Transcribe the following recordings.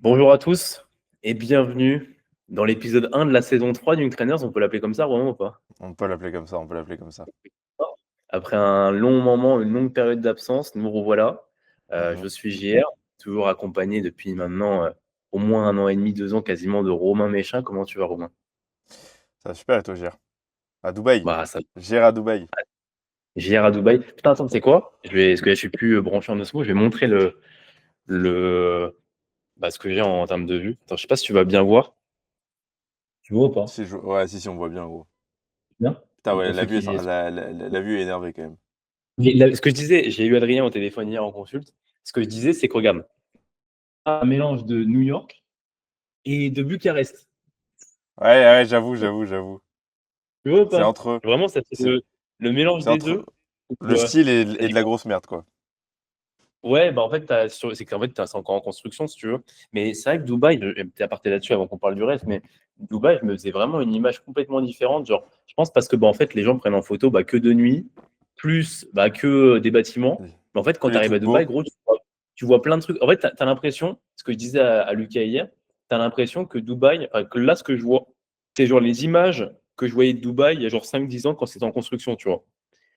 Bonjour à tous et bienvenue dans l'épisode 1 de la saison 3 d'une Trainers. On peut l'appeler comme ça, vraiment ou pas? On peut l'appeler comme ça, on peut l'appeler comme ça. Après un long moment, une longue période d'absence, nous revoilà. Mmh. Je suis JR, toujours accompagné depuis maintenant au moins 1 an et demi, 2 ans quasiment de Romain Méchin. Comment tu vas, Romain? Ça va super et toi, Gérard? À Dubaï. Bah, ça, Gérard à Dubaï. JR à Dubaï. Putain, attends, tu sais quoi? Parce que là, je suis plus branché en Osmo, je vais montrer ce que j'ai en termes de vue. Attends, je sais pas si tu vas bien voir. Tu vois ou pas? Ouais, si, on voit bien, gros. Bien? Putain, Donc, ouais, pour la ceux vue, qui, la vue est énervée quand même. Ce que je disais, j'ai eu Adrien au téléphone hier en consulte. Ce que je disais, c'est que regarde, un mélange de New York et de Bucarest. Ouais, ouais, j'avoue. Tu vois ou C'est pas? entre, Vraiment, ça fait c'est, le mélange c'est des entre deux. le style et de la grosse merde, quoi. Ouais, bah en fait, c'est qu'en fait, c'est encore en construction, si tu veux. Mais c'est vrai que Dubaï, t'es aparté là-dessus avant qu'on parle du reste, mais Dubaï, je me faisais vraiment une image complètement différente. Genre, je pense parce que en fait, les gens prennent en photo que de nuit, plus que des bâtiments. Oui. Mais en fait, Que quand tu les arrives à trucs Dubaï, beaux. gros, tu vois plein de trucs. En fait, tu as l'impression, ce que je disais à Lucas hier, tu as l'impression que Dubaï, enfin, que là, ce que je vois, c'est genre les images que je voyais de Dubaï il y a genre 5 10 ans quand c'était en construction, tu vois.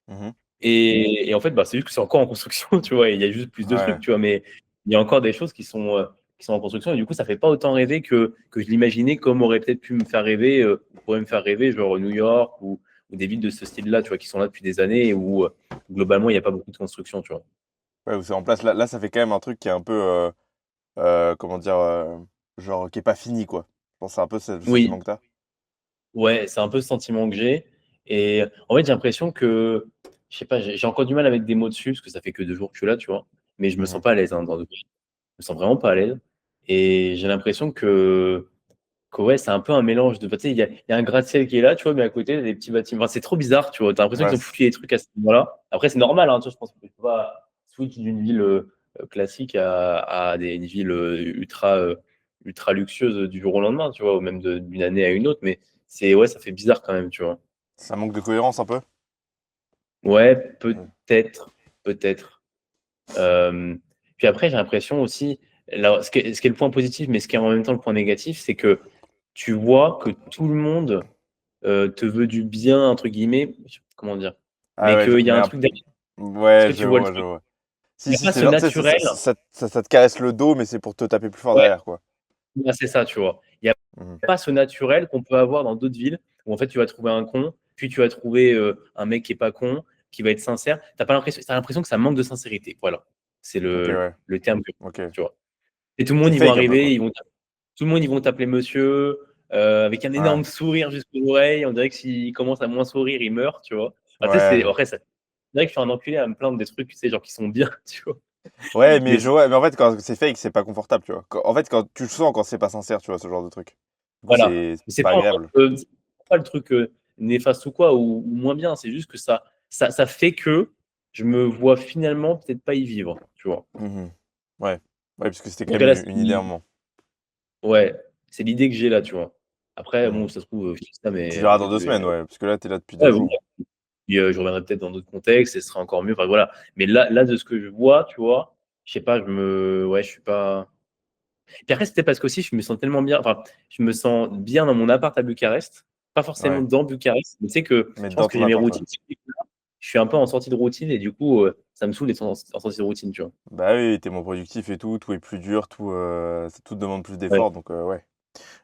Mhm. Et en fait, c'est juste que c'est encore en construction, tu vois. Et il y a juste plus de trucs, Ouais. tu vois. Mais il y a encore des choses qui sont en construction. Et du coup, ça fait pas autant rêver que je l'imaginais, comme aurait peut-être pu me faire rêver, pourrait me faire rêver, genre New York ou des villes de ce style-là, tu vois, qui sont là depuis des années et où globalement, il n'y a pas beaucoup de construction, tu vois. Ouais, où c'est en place. Là, ça fait quand même un truc qui est un peu, comment dire, genre, qui est pas fini, quoi. Je pense que c'est un peu le sentiment Oui, que t'as. ouais, c'est un peu le sentiment que j'ai. Et en fait, j'ai l'impression que, je sais pas, j'ai encore du mal à mettre des mots dessus, parce que ça fait que 2 jours que je suis là, tu vois. Mais je me sens Mhm. pas à l'aise je me sens vraiment pas à l'aise. Et j'ai l'impression que ouais, c'est un peu un mélange de. Tu sais, il y a un gratte-ciel qui est là, tu vois, mais à côté, il y a des petits bâtiments. Enfin, c'est trop bizarre, tu vois. T'as l'impression Ouais, qu'ils ont foutu des trucs à ce moment-là. Après, c'est normal, hein, tu vois, je pense que tu peux pas switch d'une ville classique une ville ultra luxueuse du jour au lendemain, tu vois, ou même d'une année à une autre. Mais ouais, ça fait bizarre quand même, tu vois. ça manque de cohérence un peu. Ouais, Ouais. peut-être. Euh, Puis après, j'ai l'impression aussi, là, ce qui est le point positif, mais ce qui est en même temps le point négatif, c'est que tu vois que tout le monde te veut du bien, entre guillemets, comment dire, Ah mais ouais, qu'il y a un truc derrière. Est-ce ouais, que tu vois le je truc? vois. Il Si, n'y a si, pas c'est ce genre, tu sais, naturel. ça te caresse le dos, mais c'est pour te taper plus fort Ouais, derrière, quoi. c'est ça, tu vois. Il n'y a Mhm. pas ce naturel qu'on peut avoir dans d'autres villes où en fait tu vas trouver un con, puis tu vas trouver un mec qui est pas con, qui va être sincère. T'as l'impression que ça manque de sincérité. Voilà, c'est Ok, ouais, le terme que ok. tu vois. Et tout le C'est monde, ils vont fake un peu, arriver, quoi. tout le monde, ils vont t'appeler monsieur, avec un Ouais, énorme sourire jusqu'aux oreilles. On dirait que s'il commence à moins sourire, il meurt, tu vois. Ah, tu sais, ouais. après, c'est vrai que je suis un enculé à me plaindre des trucs, tu sais, genre qui sont bien, tu vois. Ouais, Mais mais je vois, mais en fait, quand c'est fake, c'est pas confortable, tu vois. En fait, quand tu le sens quand c'est pas sincère, tu vois, ce genre de truc. Du coup, voilà. Mais c'est pas agréable. c'est pas le truc néfaste ou quoi, ou moins bien. C'est juste que ça fait que je me vois finalement peut-être pas y vivre, tu vois. Mhm. Ouais, ouais, parce que c'était En quand tout même cas, là, une idée à un moment. ouais, c'est l'idée que j'ai là, tu vois. Après, bon, Mhm. ça se trouve, je dis ça, Tu mais verras dans peut-être deux que semaines, ouais, parce que là, t'es là depuis deux ouais, bon, jours. puis je reviendrai peut-être dans d'autres contextes et ce sera encore mieux. Enfin, voilà. Mais là, de ce que je vois, tu vois, je sais pas, ouais, je suis pas. Puis après, c'était parce qu'aussi, je me sens tellement bien. Enfin, je me sens bien dans mon appart à Bucarest. Pas forcément Ouais, dans Bucarest, mais tu sais que mais je pense dans que ton j'ai mes appart, ouais. routines. Je suis un peu en sortie de routine et du coup, ça me saoule d'être en sortie de routine, tu vois. Bah oui, t'es moins productif et tout est plus dur, tout te demande plus Ouais. d'efforts, donc ouais.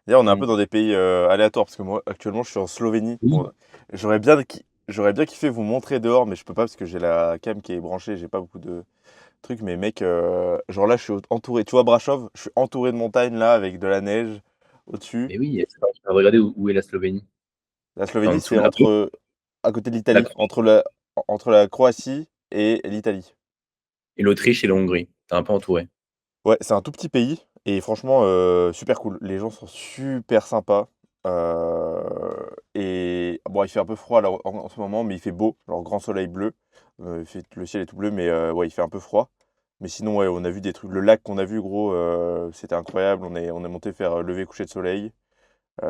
D'ailleurs, on est un peu Mm. dans des pays aléatoires, parce que moi, actuellement, je suis en Slovénie. Oui. Bon, j'aurais bien kiffé vous montrer dehors, mais je peux pas parce que j'ai la cam qui est branchée, j'ai pas beaucoup de trucs. Mais mec, genre là, je suis entouré, tu vois, Brasov, je suis entouré de montagnes là, avec de la neige au-dessus. Mais oui, je vais regarder où est la Slovénie. La C'est en Slovénie, dessous c'est de la à côté de la l'Italie, entre la Croatie et l'Italie. et l'Autriche et la Hongrie. T'es un peu entouré. Ouais, c'est un tout petit pays et franchement, super cool. Les gens sont super sympas, et bon, il fait un peu froid là en ce moment, mais il fait beau, genre grand soleil bleu. Le ciel est tout bleu, mais ouais, il fait un peu froid. Mais sinon, ouais, on a vu des trucs. Le lac qu'on a vu, gros, c'était incroyable. On est monté faire lever coucher de soleil,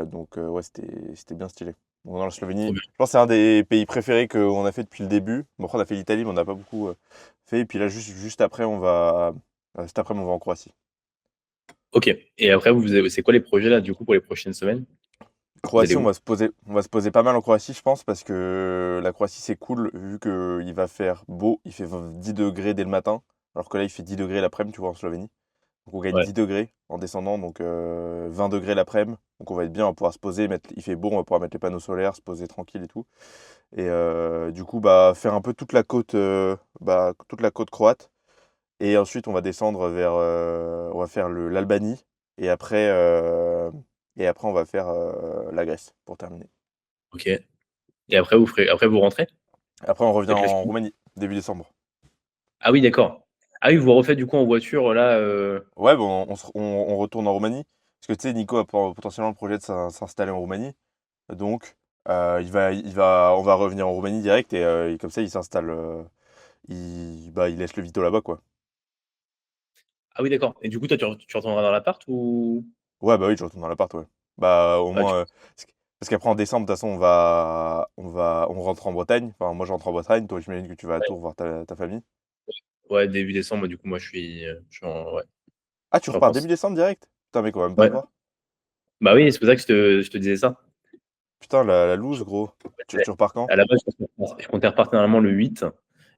donc ouais, c'était bien stylé. Donc dans la Trop Slovénie, bien. je pense que c'est un des pays préférés qu'on a fait depuis le début. Bon, après, on a fait l'Italie, mais on n'a pas beaucoup fait. Et puis là, juste après, cet après-midi, on va en Croatie. Ok. Et après, c'est quoi les projets là, du coup, pour les prochaines semaines? Vous allez Croatie, où? on va se poser pas mal en Croatie, je pense, parce que la Croatie, c'est cool, vu qu'il va faire beau, il fait 10 degrés dès le matin, alors que là, il fait 10 degrés l'après-midi, tu vois, en Slovénie. Donc on gagne Ouais. 10 degrés en descendant, donc 20 degrés l'après-midi. Donc on va être bien, on va pouvoir se poser, il fait beau, on va pouvoir mettre les panneaux solaires, se poser tranquille et tout. Et du coup, bah, faire un peu toute la côte croate. Et ensuite, on va descendre on va faire l'Albanie. Et après, euh, et après, on va faire la Grèce pour terminer. Ok. Et après, après, vous rentrez? Après, on revient Faites le en film. Roumanie, début décembre. Ah oui, d'accord. Ah oui, vous refaites du coup en voiture là. Ouais, bon, on retourne en Roumanie. Parce que tu sais, Nico a potentiellement le projet de s'installer en Roumanie. Donc, on va revenir en Roumanie direct et comme ça, il s'installe. Il laisse le Vito là-bas, quoi. Ah oui, d'accord. Et du coup, toi, tu retourneras dans l'appart ou Ouais, bah oui, je retourne dans l'appart, ouais. Bah, au ah, moins. Parce qu'après, en décembre, de toute façon, on rentre en Bretagne. Enfin, moi, je rentre en Bretagne. Toi, j'imagine que tu vas à Tours voir ta famille. ouais, début décembre, du coup, moi, ouais, Ah, je tu suis en repars France. début décembre direct? Putain, mec, on va même pas Ouais. se voir. Bah oui, c'est pour ça que je te disais ça. Putain, la loose, Je- gros. Tu repars quand? À la base, je comptais repartir normalement le 8,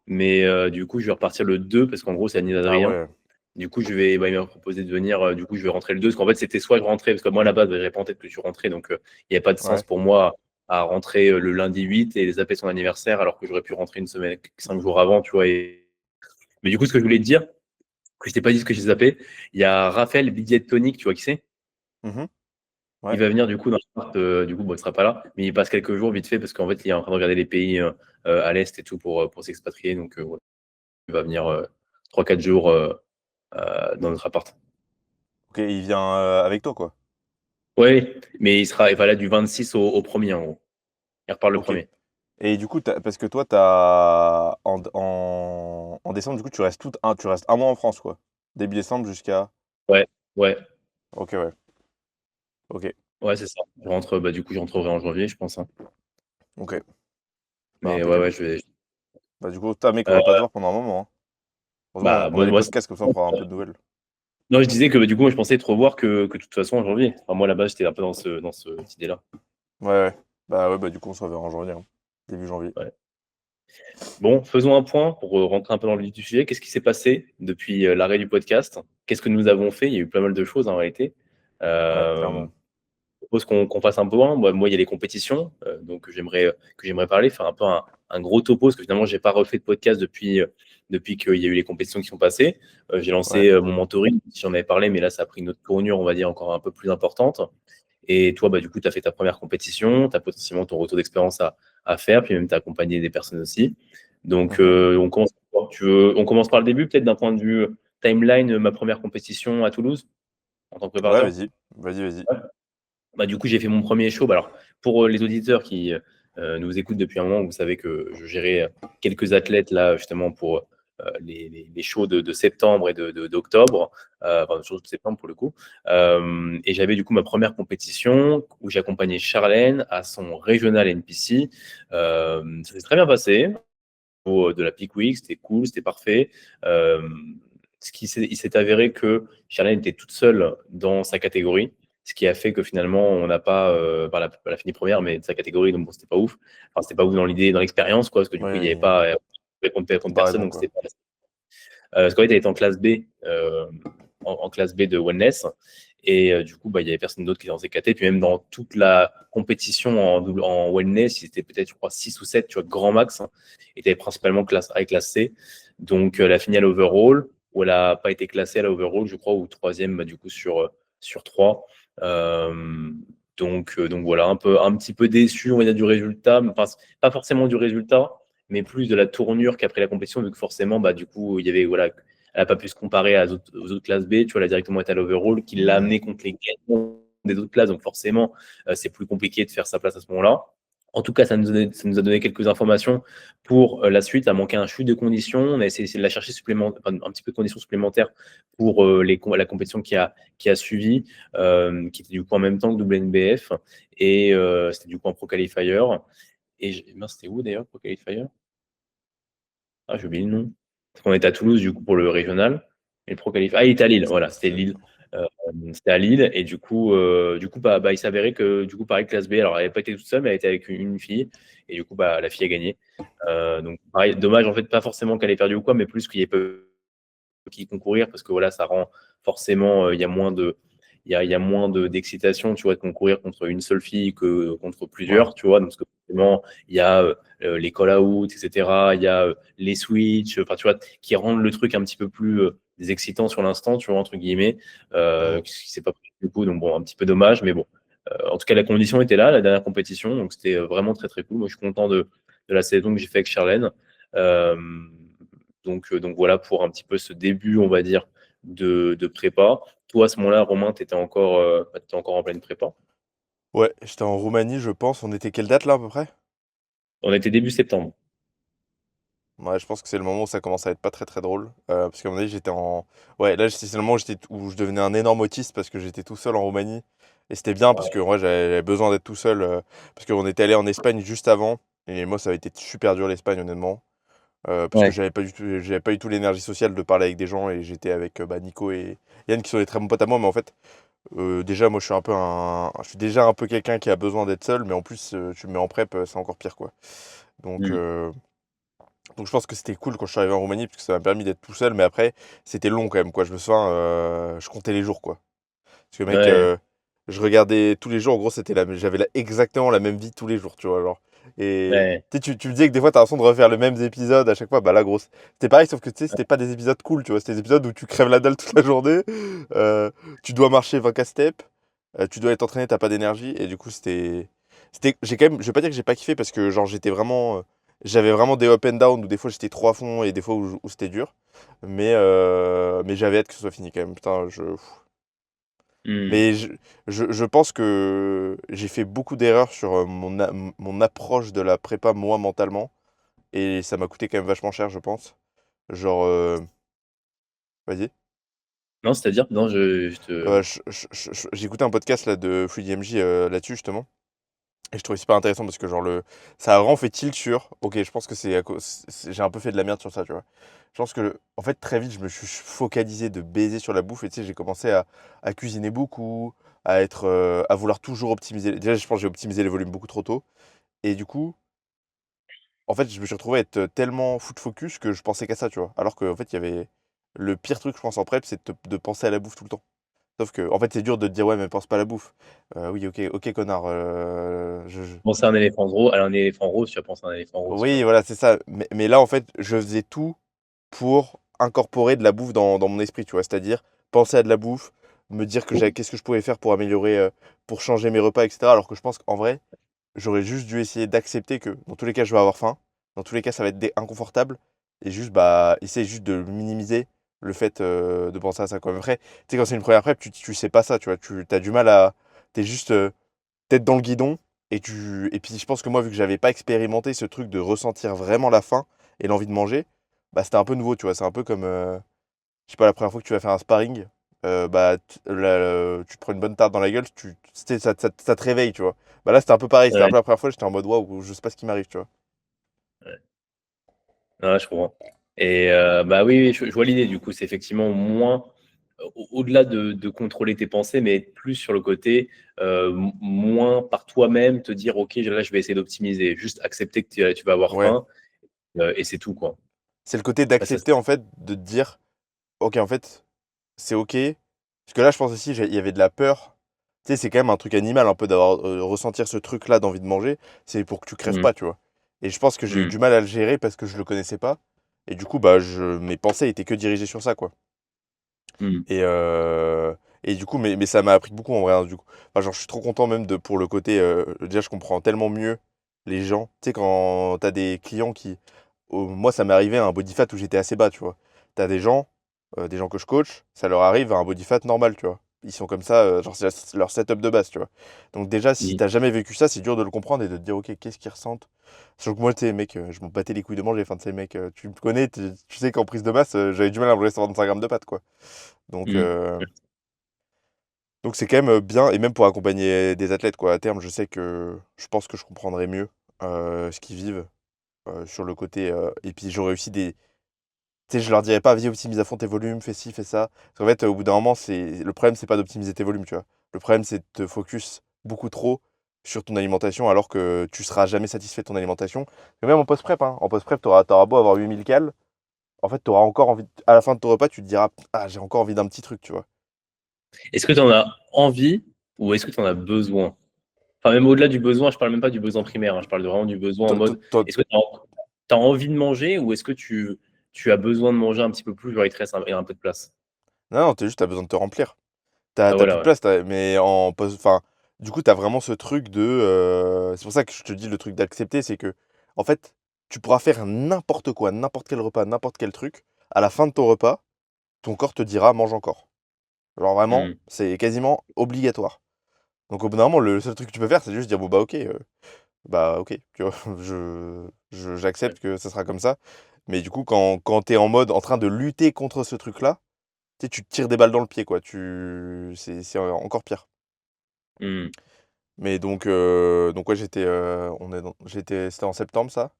mais du coup, je vais repartir le 2 parce qu'en gros, c'est l'anniversaire Ah d'Adrien. ouais, Du coup, il m'a proposé de venir. Du coup, je vais rentrer le 2 parce qu'en fait, c'était soit je rentrais, parce que moi, à la base, j'avais pas en tête que tu rentrais, donc il n'y a pas de sens ouais. pour moi à rentrer le lundi 8 et zapper son anniversaire alors que j'aurais pu rentrer une semaine, 5 jours avant, tu vois. Mais du coup, ce que je voulais te dire, que je t'ai pas dit ce que j'ai zappé, il y a Raphaël Bidiet-Tonic, tu vois qui c'est? Mhm, Il ouais. va venir du coup dans l'appart, du coup, bon, il sera pas là, mais il passe quelques jours vite fait parce qu'en fait, il est en train de regarder les pays à l'Est et tout pour s'expatrier. Donc, voilà. Il va venir 3-4 jours dans notre appart. Ok, il vient avec toi, quoi. Oui, mais il va là du 26 au 1er en gros. Il repart le Ok. 1er. Et du coup, parce que toi, en décembre, du coup, tu restes un mois en France, quoi. Début décembre jusqu'à. Ouais, ouais, Ok, ouais. Ok, ouais, c'est ça. Du coup, je rentrerai en janvier, je pense, hein. ok. Bah, Mais ouais, impeccable. je vais. Bah, du coup, t'as mec, on euh, va pas te voir pendant un moment, hein. Heureusement, bah, on a les moi, podcasts, comme ça, on prend un peu de nouvelles. non, je disais que du coup, moi, je pensais te revoir que de toute façon en janvier. Enfin, moi, là-bas, j'étais un peu dans cette idée-là. Ouais, ouais. Ouais, bah, du coup, on se reverra en janvier, hein. Début janvier. Ouais. Bon, faisons un point pour rentrer un peu dans le vif du sujet. Qu'est-ce qui s'est passé depuis l'arrêt du podcast? Qu'est-ce que nous avons fait? Il y a eu pas mal de choses en réalité. Ouais, Euh, clairement. je propose qu'on fasse un point. Moi, il y a les compétitions donc que j'aimerais parler, faire un peu un gros topo, parce que finalement, j'ai pas refait de podcast depuis qu'il y a eu les compétitions qui sont passées. J'ai Ouais. lancé mon mentoring, si j'en avais parlé, mais là, ça a pris une autre tournure, on va dire, encore un peu plus importante. Et toi, du coup, tu as fait ta première compétition, tu as potentiellement ton retour d'expérience à faire, puis même tu as accompagné des personnes aussi. Donc, Mhm. on commence par le début, peut-être d'un point de vue timeline, ma première compétition à Toulouse, en tant que Ouais, préparateur. vas-y. Vas-y, vas-y. Du coup, j'ai fait mon premier show. Bah, alors, pour les auditeurs qui nous écoutent depuis un moment, vous savez que je gérais quelques athlètes là, justement, pour les shows de septembre et d'octobre, enfin, surtout de septembre pour le coup. Et j'avais du coup ma première compétition où j'accompagnais Charlène à son régional NPC. Ça s'est très bien passé. De la Peak Week, c'était cool, c'était parfait. Euh, il s'est avéré que Charlène était toute seule dans sa catégorie, ce qui a fait que finalement, on n'a pas, elle a fini première, mais de sa catégorie, donc bon, c'était pas ouf. Enfin, c'était pas ouf dans l'idée, dans l'expérience, quoi, parce que du coup, il n'y avait Ouais, pas contre personne, comparaison, donc quoi. c'était pas. Parce qu'en fait, elle était en classe B, en classe B de Wellness. Et du coup, il y avait personne d'autre qui était dans ces catés. Puis même dans toute la compétition en wellness, ils étaient peut-être, je crois, 6 ou 7, tu vois, grand max, hein. Et tu avais principalement classe A et classe C. Donc, elle a fini à l'overall, où elle n'a pas été classée à l'overall, je crois, ou troisième, du coup, sur 3. Euh, donc voilà, un petit peu déçu, on va dire, du résultat. Enfin, pas forcément du résultat, mais plus de la tournure qu'après la compétition, vu que forcément, du coup, il y avait, voilà, elle n'a pas pu se comparer aux autres classes B, tu vois, elle a directement été à l'overall, qui l'a amené contre les gagnants des autres classes, donc forcément, c'est plus compliqué de faire sa place à ce moment-là. En tout cas, ça nous a donné quelques informations pour la suite. Elle manquait un chute de conditions. On a essayé de la chercher un petit peu de conditions supplémentaires pour la compétition qui a suivi, qui était du coup en même temps que WNBF. Et c'était du coup un Pro Qualifier. Et c'était où d'ailleurs, Pro Qualifier? Ah, j'ai oublié le nom. Parce qu'on était à Toulouse, du coup, pour le régional. Et le Pro Qualifier. Ah, il était à Lille. Voilà, c'était Lille. C'était à Lille et du coup bah, il s'avérait que du coup pareil classe B, alors elle n'avait pas été toute seule mais elle était avec une fille et du coup bah la fille a gagné. Donc pareil, dommage en fait pas forcément qu'elle ait perdu ou quoi, mais plus qu'il y ait peu qui concourir parce que voilà, ça rend forcément, il y a moins d'excitation, tu vois, de concourir contre une seule fille que contre Ouais. plusieurs, tu vois. Donc, parce que forcément, il y a les call-out, etc. Il y a les switch, enfin, tu vois, qui rendent le truc un petit peu plus excitant sur l'instant, tu vois, entre guillemets, Mm. qui s'est pas pris du coup. Donc, bon, un petit peu dommage, mais bon. En tout cas, la condition était là, la dernière compétition. Donc, c'était vraiment très, très cool. Moi, je suis content de la saison que j'ai fait avec Charlène. Euh, donc voilà pour un petit peu ce début, on va dire, de prépa. Toi, à ce moment-là, Romain, t'étais encore en pleine prépa. Ouais, j'étais en Roumanie, je pense. On était quelle date là à peu près? On était début septembre. Ouais, je pense que c'est le moment où ça commence à être pas très très drôle. Parce qu'à mon avis, j'étais en. Ouais, là, c'est le moment où je devenais un énorme autiste parce que j'étais tout seul en Roumanie. Et c'était bien parce que Ouais. moi, j'avais besoin d'être tout seul. Parce qu'on était allé en Espagne juste avant. Et moi, ça avait été super dur l'Espagne, honnêtement. Parce que Ouais. j'avais pas du tout l'énergie sociale de parler avec des gens. Et j'étais avec bah, Nico et Yann qui sont des très bons potes à moi. Mais en fait, déjà, moi, je suis déjà un peu quelqu'un qui a besoin d'être seul. Mais en plus, tu me mets en prep, c'est encore pire, quoi. Donc. Mm. Donc je pense que c'était cool quand je suis arrivé en Roumanie parce que ça m'a permis d'être tout seul, mais après c'était long quand même quoi. Je me souviens, je comptais les jours quoi. Parce que mec, Ouais. je regardais tous les jours. En gros, exactement la même vie tous les jours, tu vois genre. Et Ouais. tu me disais que des fois t'as l'impression de refaire le même épisode à chaque fois. Bah là, grosse, c'était pareil, sauf que tu sais, c'était pas des épisodes cool, tu vois. C'était des épisodes où tu crèves la dalle toute la journée. euh, Tu dois marcher 20 steps, tu dois être entraîné, t'as pas d'énergie. Et du coup, j'ai quand même, je vais pas dire que j'ai pas kiffé parce que genre j'avais vraiment des up and down où des fois j'étais trop à fond et des fois où c'était dur. Mais j'avais hâte que ce soit fini quand même. Putain, Mm. mais je pense que j'ai fait beaucoup d'erreurs sur mon approche de la prépa, moi, mentalement. Et ça m'a coûté quand même vachement cher, je pense. Genre, vas-y. Non, c'est-à-dire, non, je te. J'ai écouté un podcast là, de FreeDMJ là-dessus, justement. Et je trouvais super intéressant parce que, genre, ça a vraiment fait tilt sur. Ok, je pense que j'ai un peu fait de la merde sur ça, tu vois. Je pense que, en fait, très vite, je me suis focalisé de baiser sur la bouffe. Et tu sais, j'ai commencé à cuisiner beaucoup, à vouloir toujours optimiser. Déjà, je pense que j'ai optimisé les volumes beaucoup trop tôt. Et du coup, en fait, je me suis retrouvé à être tellement foot focus que je pensais qu'à ça, tu vois. Alors qu'en fait, il y avait. Le pire truc, je pense, en prep, c'est de penser à la bouffe tout le temps. Sauf que, en fait, c'est dur de te dire, ouais, mais pense pas à la bouffe. Oui, ok, ok, connard. Penser à un éléphant gros, à un éléphant rose, tu vas penser à un éléphant rose, tu Oui, vois. voilà, c'est ça. Mais là, en fait, je faisais tout pour incorporer de la bouffe dans mon esprit, tu vois. C'est-à-dire penser à de la bouffe, me dire qu'est-ce que je pouvais faire pour améliorer, pour changer mes repas, etc. Alors que je pense qu'en vrai, j'aurais juste dû essayer d'accepter que dans tous les cas, je vais avoir faim. Dans tous les cas, ça va être inconfortable. Et juste, bah, essayer juste de minimiser le fait de penser à ça, quoi. Mais après, tu sais, quand c'est une première prep, tu sais pas ça, tu vois. Tu as du mal à. T'es juste tête dans le guidon. Et puis, je pense que moi, vu que j'avais pas expérimenté ce truc de ressentir vraiment la faim et l'envie de manger, bah, c'était un peu nouveau, tu vois. C'est un peu comme, je sais pas, la première fois que tu vas faire un sparring, bah, tu te prends une bonne tarte dans la gueule, tu sais, ça te réveille, tu vois. Bah là, c'était un peu pareil. C'était un Ouais. peu la première fois, j'étais en mode waouh, je sais pas ce qui m'arrive, tu vois. Ouais. Ouais, je comprends. Et bah oui, oui, je vois l'idée. Du coup, c'est effectivement moins, au-delà de contrôler tes pensées, mais être plus sur le côté, moins par toi-même, te dire, OK, là, je vais essayer d'optimiser. Juste accepter que tu vas avoir Ouais. faim, et c'est tout, quoi. C'est le côté Ouais, ça, d'accepter, en fait, de te dire, ok, en fait, c'est ok. Parce que là, je pense aussi, il y avait de la peur. Tu sais, c'est quand même un truc animal, un peu d'avoir ressentir ce truc-là d'envie de manger. C'est pour que tu crèves mm, pas, tu vois. Et je pense que j'ai eu mm, du mal à le gérer parce que je le connaissais pas. Et du coup, bah, mes pensées étaient que dirigées sur ça, quoi. mm. Et, euh, et du coup, mais ça m'a appris beaucoup en vrai, hein, du coup. Enfin, genre, je suis trop content même pour le côté. Déjà, je comprends tellement mieux les gens. Tu sais, quand t'as des clients qui. Moi, ça m'est arrivé à un body fat où j'étais assez bas, tu vois. T'as des gens que je coach, ça leur arrive à un body fat normal, tu vois. Ils sont comme ça, genre, c'est leur setup de base, tu vois. Donc, déjà, si Mm. t'as jamais vécu ça, c'est dur de le comprendre et de te dire, ok, qu'est-ce qu'ils ressentent. Sauf que moi, tu sais, mec, je m'en battais les couilles de manger. Enfin, tu sais, mec, tu me connais, tu sais qu'en prise de masse, j'avais du mal à manger 125 grammes de pâtes, quoi. Donc, Mm. euh, donc c'est quand même bien, et même pour accompagner des athlètes, quoi. À terme, je pense que je comprendrai mieux ce qu'ils vivent sur le côté. Et puis j'aurais aussi Tu sais, je leur dirais pas, vas-y, optimise à fond tes volumes, fais ci, fais ça. Parce qu'en fait, au bout d'un moment, le problème, c'est pas d'optimiser tes volumes, tu vois. Le problème, c'est de te focus beaucoup trop sur ton alimentation alors que tu seras jamais satisfait de ton alimentation. Et même en post-prep, hein. En post-prep, t'auras beau avoir 8000 cales. En fait, t'auras encore envie, à la fin de ton repas, tu te diras, ah, j'ai encore envie d'un petit truc, tu vois. Est-ce que tu en as envie ou est-ce que tu en as besoin? Enfin, même au-delà du besoin, je parle même pas du besoin primaire, hein, je parle vraiment du besoin en Toi- toi- mode, toi- est-ce que tu as envie de manger ou est-ce que tu as besoin de manger un petit peu plus, genre il te reste un peu de place? Non, non, t'as besoin de te remplir. Ah T'as plus voilà, de ouais. place, mais enfin, du coup, t'as vraiment ce truc de. C'est pour ça que je te dis le truc d'accepter, c'est que, en fait, tu pourras faire n'importe quoi, n'importe quel repas, n'importe quel truc. À la fin de ton repas, ton corps te dira mange encore. Genre vraiment, Hmm. c'est quasiment obligatoire. Donc au bout d'un moment, le seul truc que tu peux faire, c'est juste dire bon bah ok, tu vois, j'accepte que ça sera comme ça. Mais du coup, quand t'es en mode en train de lutter contre ce truc-là, tu sais, tu te tires des balles dans le pied, quoi. C'est encore pire. Hmm. Mais donc ouais, c'était en septembre ça.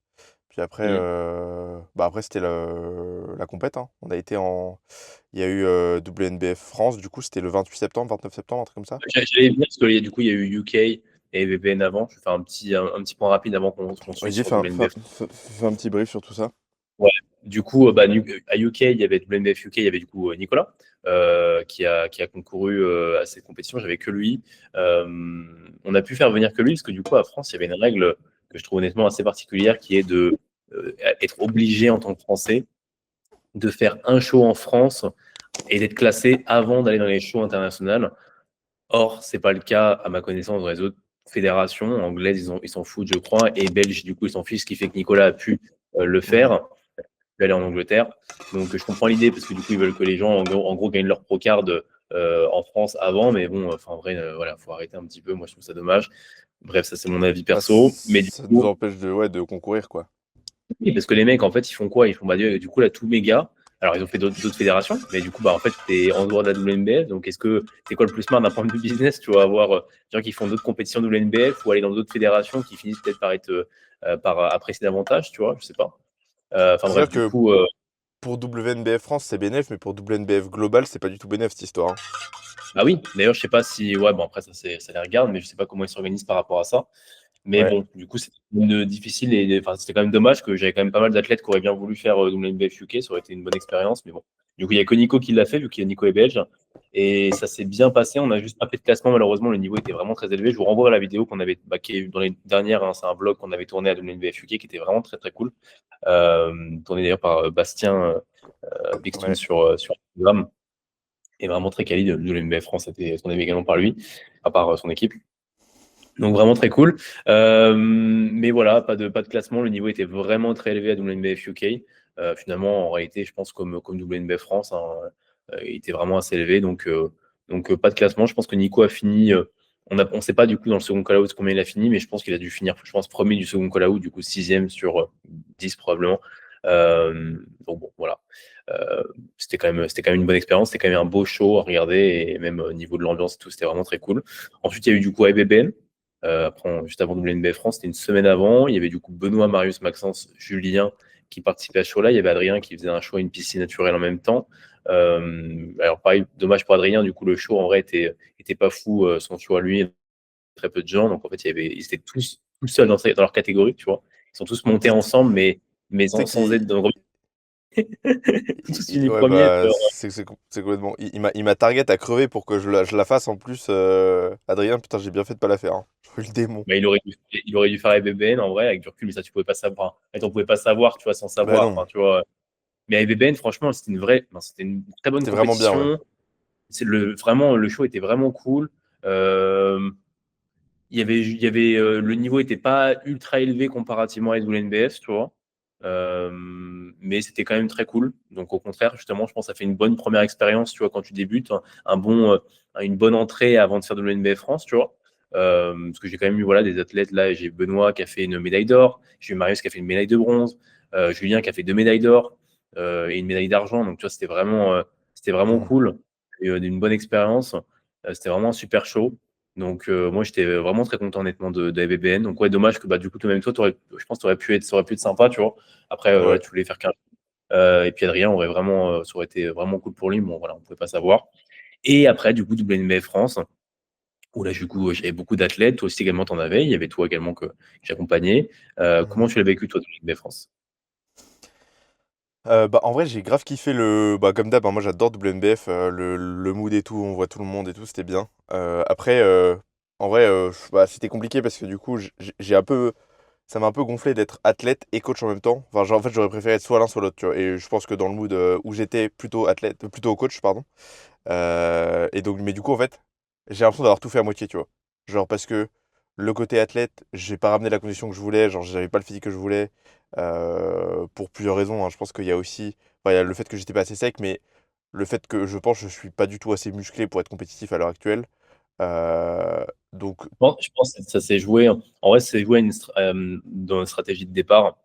Puis après, Hmm. après c'était la compète, hein. Il y a eu WNBF France, du coup c'était le 28 septembre, 29 septembre, un truc comme ça. J'allais venir parce que du coup, il y a eu UK et VPN avant. Je vais faire un petit point rapide avant qu'on switch Vas-y, sur WNBF. fais un petit brief sur tout ça. Ouais. Du coup, bah, à UK, il y avait WNBF UK, il y avait du coup Nicolas qui a concouru à cette compétition. J'avais que lui. On a pu faire venir que lui parce que du coup, à France, il y avait une règle que je trouve honnêtement assez particulière qui est de être obligé en tant que Français de faire un show en France et d'être classé avant d'aller dans les shows internationaux. Or, c'est pas le cas, à ma connaissance, dans les autres fédérations. Anglaises, ils s'en foutent, je crois, et belges, du coup, ils s'en fichent, ce qui fait que Nicolas a pu le Mhm. faire, aller en Angleterre. Donc, je comprends l'idée, parce que du coup, ils veulent que les gens, en gros gagnent leur procard en France avant, mais bon, enfin, en vrai, voilà, faut arrêter un petit peu. Moi, je trouve ça dommage. Bref, ça, c'est mon avis Bah, perso. Mais du ça nous coup, empêche de concourir, quoi. oui, parce que les mecs, en fait, ils font quoi? Ils font, bah, du coup, là, tous mes gars, alors ils ont fait d'autres fédérations, mais du coup, bah, en fait, t'es en dehors de la WNBF, donc est-ce que c'est quoi le plus smart d'un point de vue business? Tu vas avoir des gens qui font d'autres compétitions WNBF ou aller dans d'autres fédérations qui finissent peut-être par par apprécier davantage, tu vois, je sais pas. Enfin C'est-à-dire bref, du que coup, pour WNBF France, c'est bénéf, mais pour WNBF Global, c'est pas du tout bénéf, cette histoire, hein. bah oui, d'ailleurs, je sais pas si, ouais, bon, après, ça les regarde, mais je sais pas comment ils s'organisent par rapport à ça. Mais Ouais. bon, du coup, c'était difficile et enfin, c'était quand même dommage que j'avais quand même pas mal d'athlètes qui auraient bien voulu faire WNBF UK. Ça aurait été une bonne expérience. Mais bon, du coup, il n'y a que Nico qui l'a fait, vu qu'il y a Nico est belge. Et ça s'est bien passé. On n'a juste pas fait de classement. Malheureusement, le niveau était vraiment très élevé. Je vous renvoie à la vidéo qu'on avait, qui est dans les dernières. Hein, c'est un vlog qu'on avait tourné à WNBF UK qui était vraiment très très cool. Tourné d'ailleurs par Bastien Bixtoun Ouais. sur Instagram. Et vraiment très quali de WNBF France. C'était tourné également par lui, à part son équipe. Donc vraiment très cool. Mais voilà, pas de classement. Le niveau était vraiment très élevé à WNBF UK. Finalement, en réalité, je pense comme WNBF France, hein, il était vraiment assez élevé. Donc pas de classement. Je pense que Nico a fini. On sait pas du coup dans le second call-out combien il a fini, mais je pense qu'il a dû finir, je pense, premier du second call-out, du coup sixième sur 10 probablement. Donc bon, voilà. C'était quand même une bonne expérience. C'était quand même un beau show à regarder et même au niveau de l'ambiance et tout, c'était vraiment très cool. Ensuite, il y a eu du coup ABBN. Après, juste avant WNBF France, c'était une semaine avant. Il y avait du coup Benoît, Marius, Maxence, Julien qui participaient à ce show-là. Il y avait Adrien qui faisait un show à une piscine naturelle en même temps. Alors pareil, dommage pour Adrien, du coup le show en vrai était pas fou, son show à lui, très peu de gens. Donc en fait, ils étaient tous tout seuls dans leur catégorie, tu vois. Ils sont tous montés Tu ensemble, mais sais sans être qu'il dans tous unis Ouais, premiers. bah, c'est complètement. Il m'a target à crever pour que je la fasse en plus. Adrien, putain, j'ai bien fait de pas la faire, hein. Je suis le démon. Mais il aurait dû faire ABBN en vrai avec du recul, mais ça tu pouvais pas savoir. En fait, on pouvait pas savoir, tu vois, sans Bah savoir. non, Enfin, tu vois. Mais ABBN, franchement, c'était une très bonne c'était vraiment bien, ouais. compétition. Vraiment, le show était vraiment cool. Euh, le niveau était pas ultra élevé comparativement à WNBF, tu vois. Euh, mais c'était quand même très cool. Donc au contraire, justement, je pense que ça fait une bonne première expérience, tu vois, quand tu débutes, une bonne entrée avant de faire WNBF France, tu vois. Parce que j'ai quand même eu voilà, des athlètes, là, j'ai Benoît qui a fait une médaille d'or, j'ai eu Marius qui a fait une médaille de bronze, Julien qui a fait deux médailles d'or et une médaille d'argent. Donc tu vois, c'était vraiment Hmm. cool. Et, une bonne expérience. C'était vraiment un super show. Donc moi j'étais vraiment très content honnêtement de ABBN. Donc ouais, dommage que bah du coup toi même toi je pense que ça aurait pu être sympa, tu vois. Après là Ouais. tu voulais faire 15. Et puis Adrien aurait vraiment, ça aurait été vraiment cool pour lui. Bon, voilà, on ne pouvait pas savoir. Et après, du coup, WNBF France, où là, du coup, j'avais beaucoup d'athlètes. Toi aussi, également, tu en avais. Il y avait toi également que j'accompagnais. Comment Mhm. tu l'as vécu, toi, WNBF France? Bah, en vrai, j'ai grave kiffé bah, comme d'hab, hein, moi j'adore WNBF, le mood et tout, on voit tout le monde et tout, c'était bien. Après, en vrai, bah, c'était compliqué parce que du coup, j'ai un peu, ça m'a un peu gonflé d'être athlète et coach en même temps. Enfin, genre, en fait, j'aurais préféré être soit l'un soit l'autre, tu vois. Et je pense que dans le mood où j'étais plutôt athlète, plutôt coach, pardon. Et donc, mais du coup, en fait, j'ai l'impression d'avoir tout fait à moitié, tu vois. Genre, parce que le côté athlète, j'ai pas ramené la condition que je voulais, genre, j'avais pas le physique que je voulais, pour plusieurs raisons, hein. Je pense qu'il y a aussi, enfin, il y a le fait que j'étais pas assez sec, mais le fait que je pense que je suis pas du tout assez musclé pour être compétitif à l'heure actuelle. Euh, donc, Je pense que ça s'est joué. En vrai, ça s'est joué dans une stratégie de départ.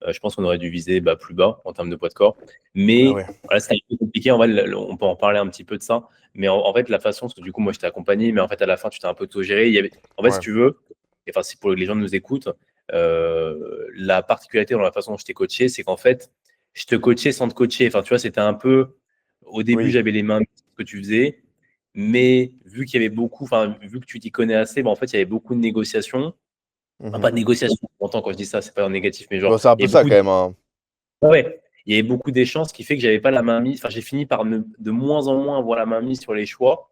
Je pense qu'on aurait dû viser plus bas en termes de poids de corps. ah Mais ouais, voilà, c'était un peu compliqué. En vrai, on peut en parler un petit peu de ça. Mais en fait, la façon, parce que du coup, moi, je t'ai accompagné, mais en fait, à la fin, tu t'es un peu autogéré. En fait, si ouais, tu veux, et enfin, si pour que les gens nous écoutent, la particularité dans la façon dont je t'ai coaché, c'est qu'en fait, je te coachais sans te coacher. Enfin, tu vois, c'était un peu. Au début, oui, j'avais les mains sur ce que tu faisais. Mais vu qu'il y avait beaucoup, enfin, vu que tu t'y connais assez, en fait, il y avait beaucoup de négociations. Enfin, mhm. pas de négociations, on entend quand je dis ça, c'est pas négatif, mais genre, Bon, c'est un il y peu avait ça beaucoup quand même, hein. ouais, il y avait beaucoup d'échanges, ce qui fait que j'avais pas la main mise. Enfin, j'ai fini par de moins en moins avoir la main mise sur les choix.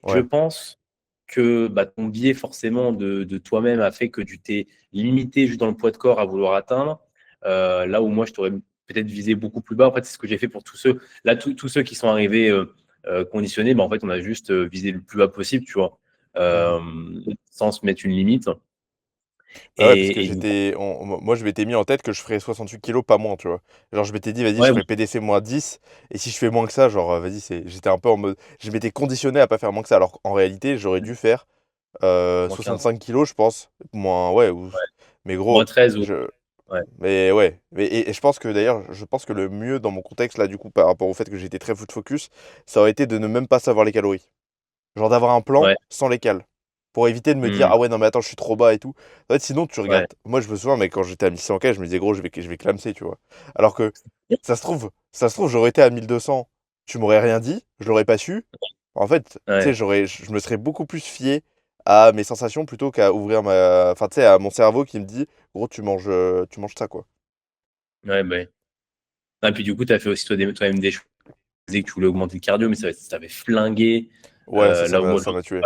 Je Ouais, pense que ton biais, forcément, de toi-même a fait que tu t'es limité juste dans le poids de corps à vouloir atteindre. Là où moi, je t'aurais peut-être visé beaucoup plus bas. En fait, c'est ce que j'ai fait pour tous ceux. Là, tous ceux qui sont arrivés conditionnés, en fait, on a juste visé le plus bas possible, tu vois, mhm. euh, sans se mettre une limite. Bah ouais, parce que Et du coup, moi je m'étais mis en tête que je ferais 68 kilos, pas moins, tu vois. Genre je m'étais dit, vas-y, je ouais, ferais PDC moins 10, et si je fais moins que ça, genre, vas-y, j'étais un peu en mode, je m'étais conditionné à pas faire moins que ça, alors qu'en réalité, j'aurais dû faire moins 15, 65 kilos, je pense, moins, ouais, ouais, mais moins gros, 13 ou. je, Ouais, mais ouais, et je pense que d'ailleurs, je pense que le mieux dans mon contexte, là, du coup, par rapport au fait que j'étais très foot focus, ça aurait été de ne même pas savoir les calories. Genre d'avoir un plan ouais, sans les cales. Pour éviter de me dire, hmm, ah ouais, non, mais attends, je suis trop bas et tout. En fait, sinon, tu ouais. regardes. Moi, je me souviens, mais quand j'étais à 1100 je me disais, gros, je vais clamser, tu vois. Alors que, ça se trouve, j'aurais été à 1200, tu m'aurais rien dit, je l'aurais pas su. En fait, tu sais, Ouais, je me serais beaucoup plus fié à mes sensations plutôt qu'à ouvrir ma. Enfin, tu sais, à mon cerveau qui me dit, gros, tu manges ça, quoi. ouais, bah, ouais. Ah, puis du coup, tu as fait aussi toi-même des choix. Tu disais que tu voulais augmenter le cardio, mais ça t'avait flingué. Ouais, ça Là où m'a moi, ça je m'a tué.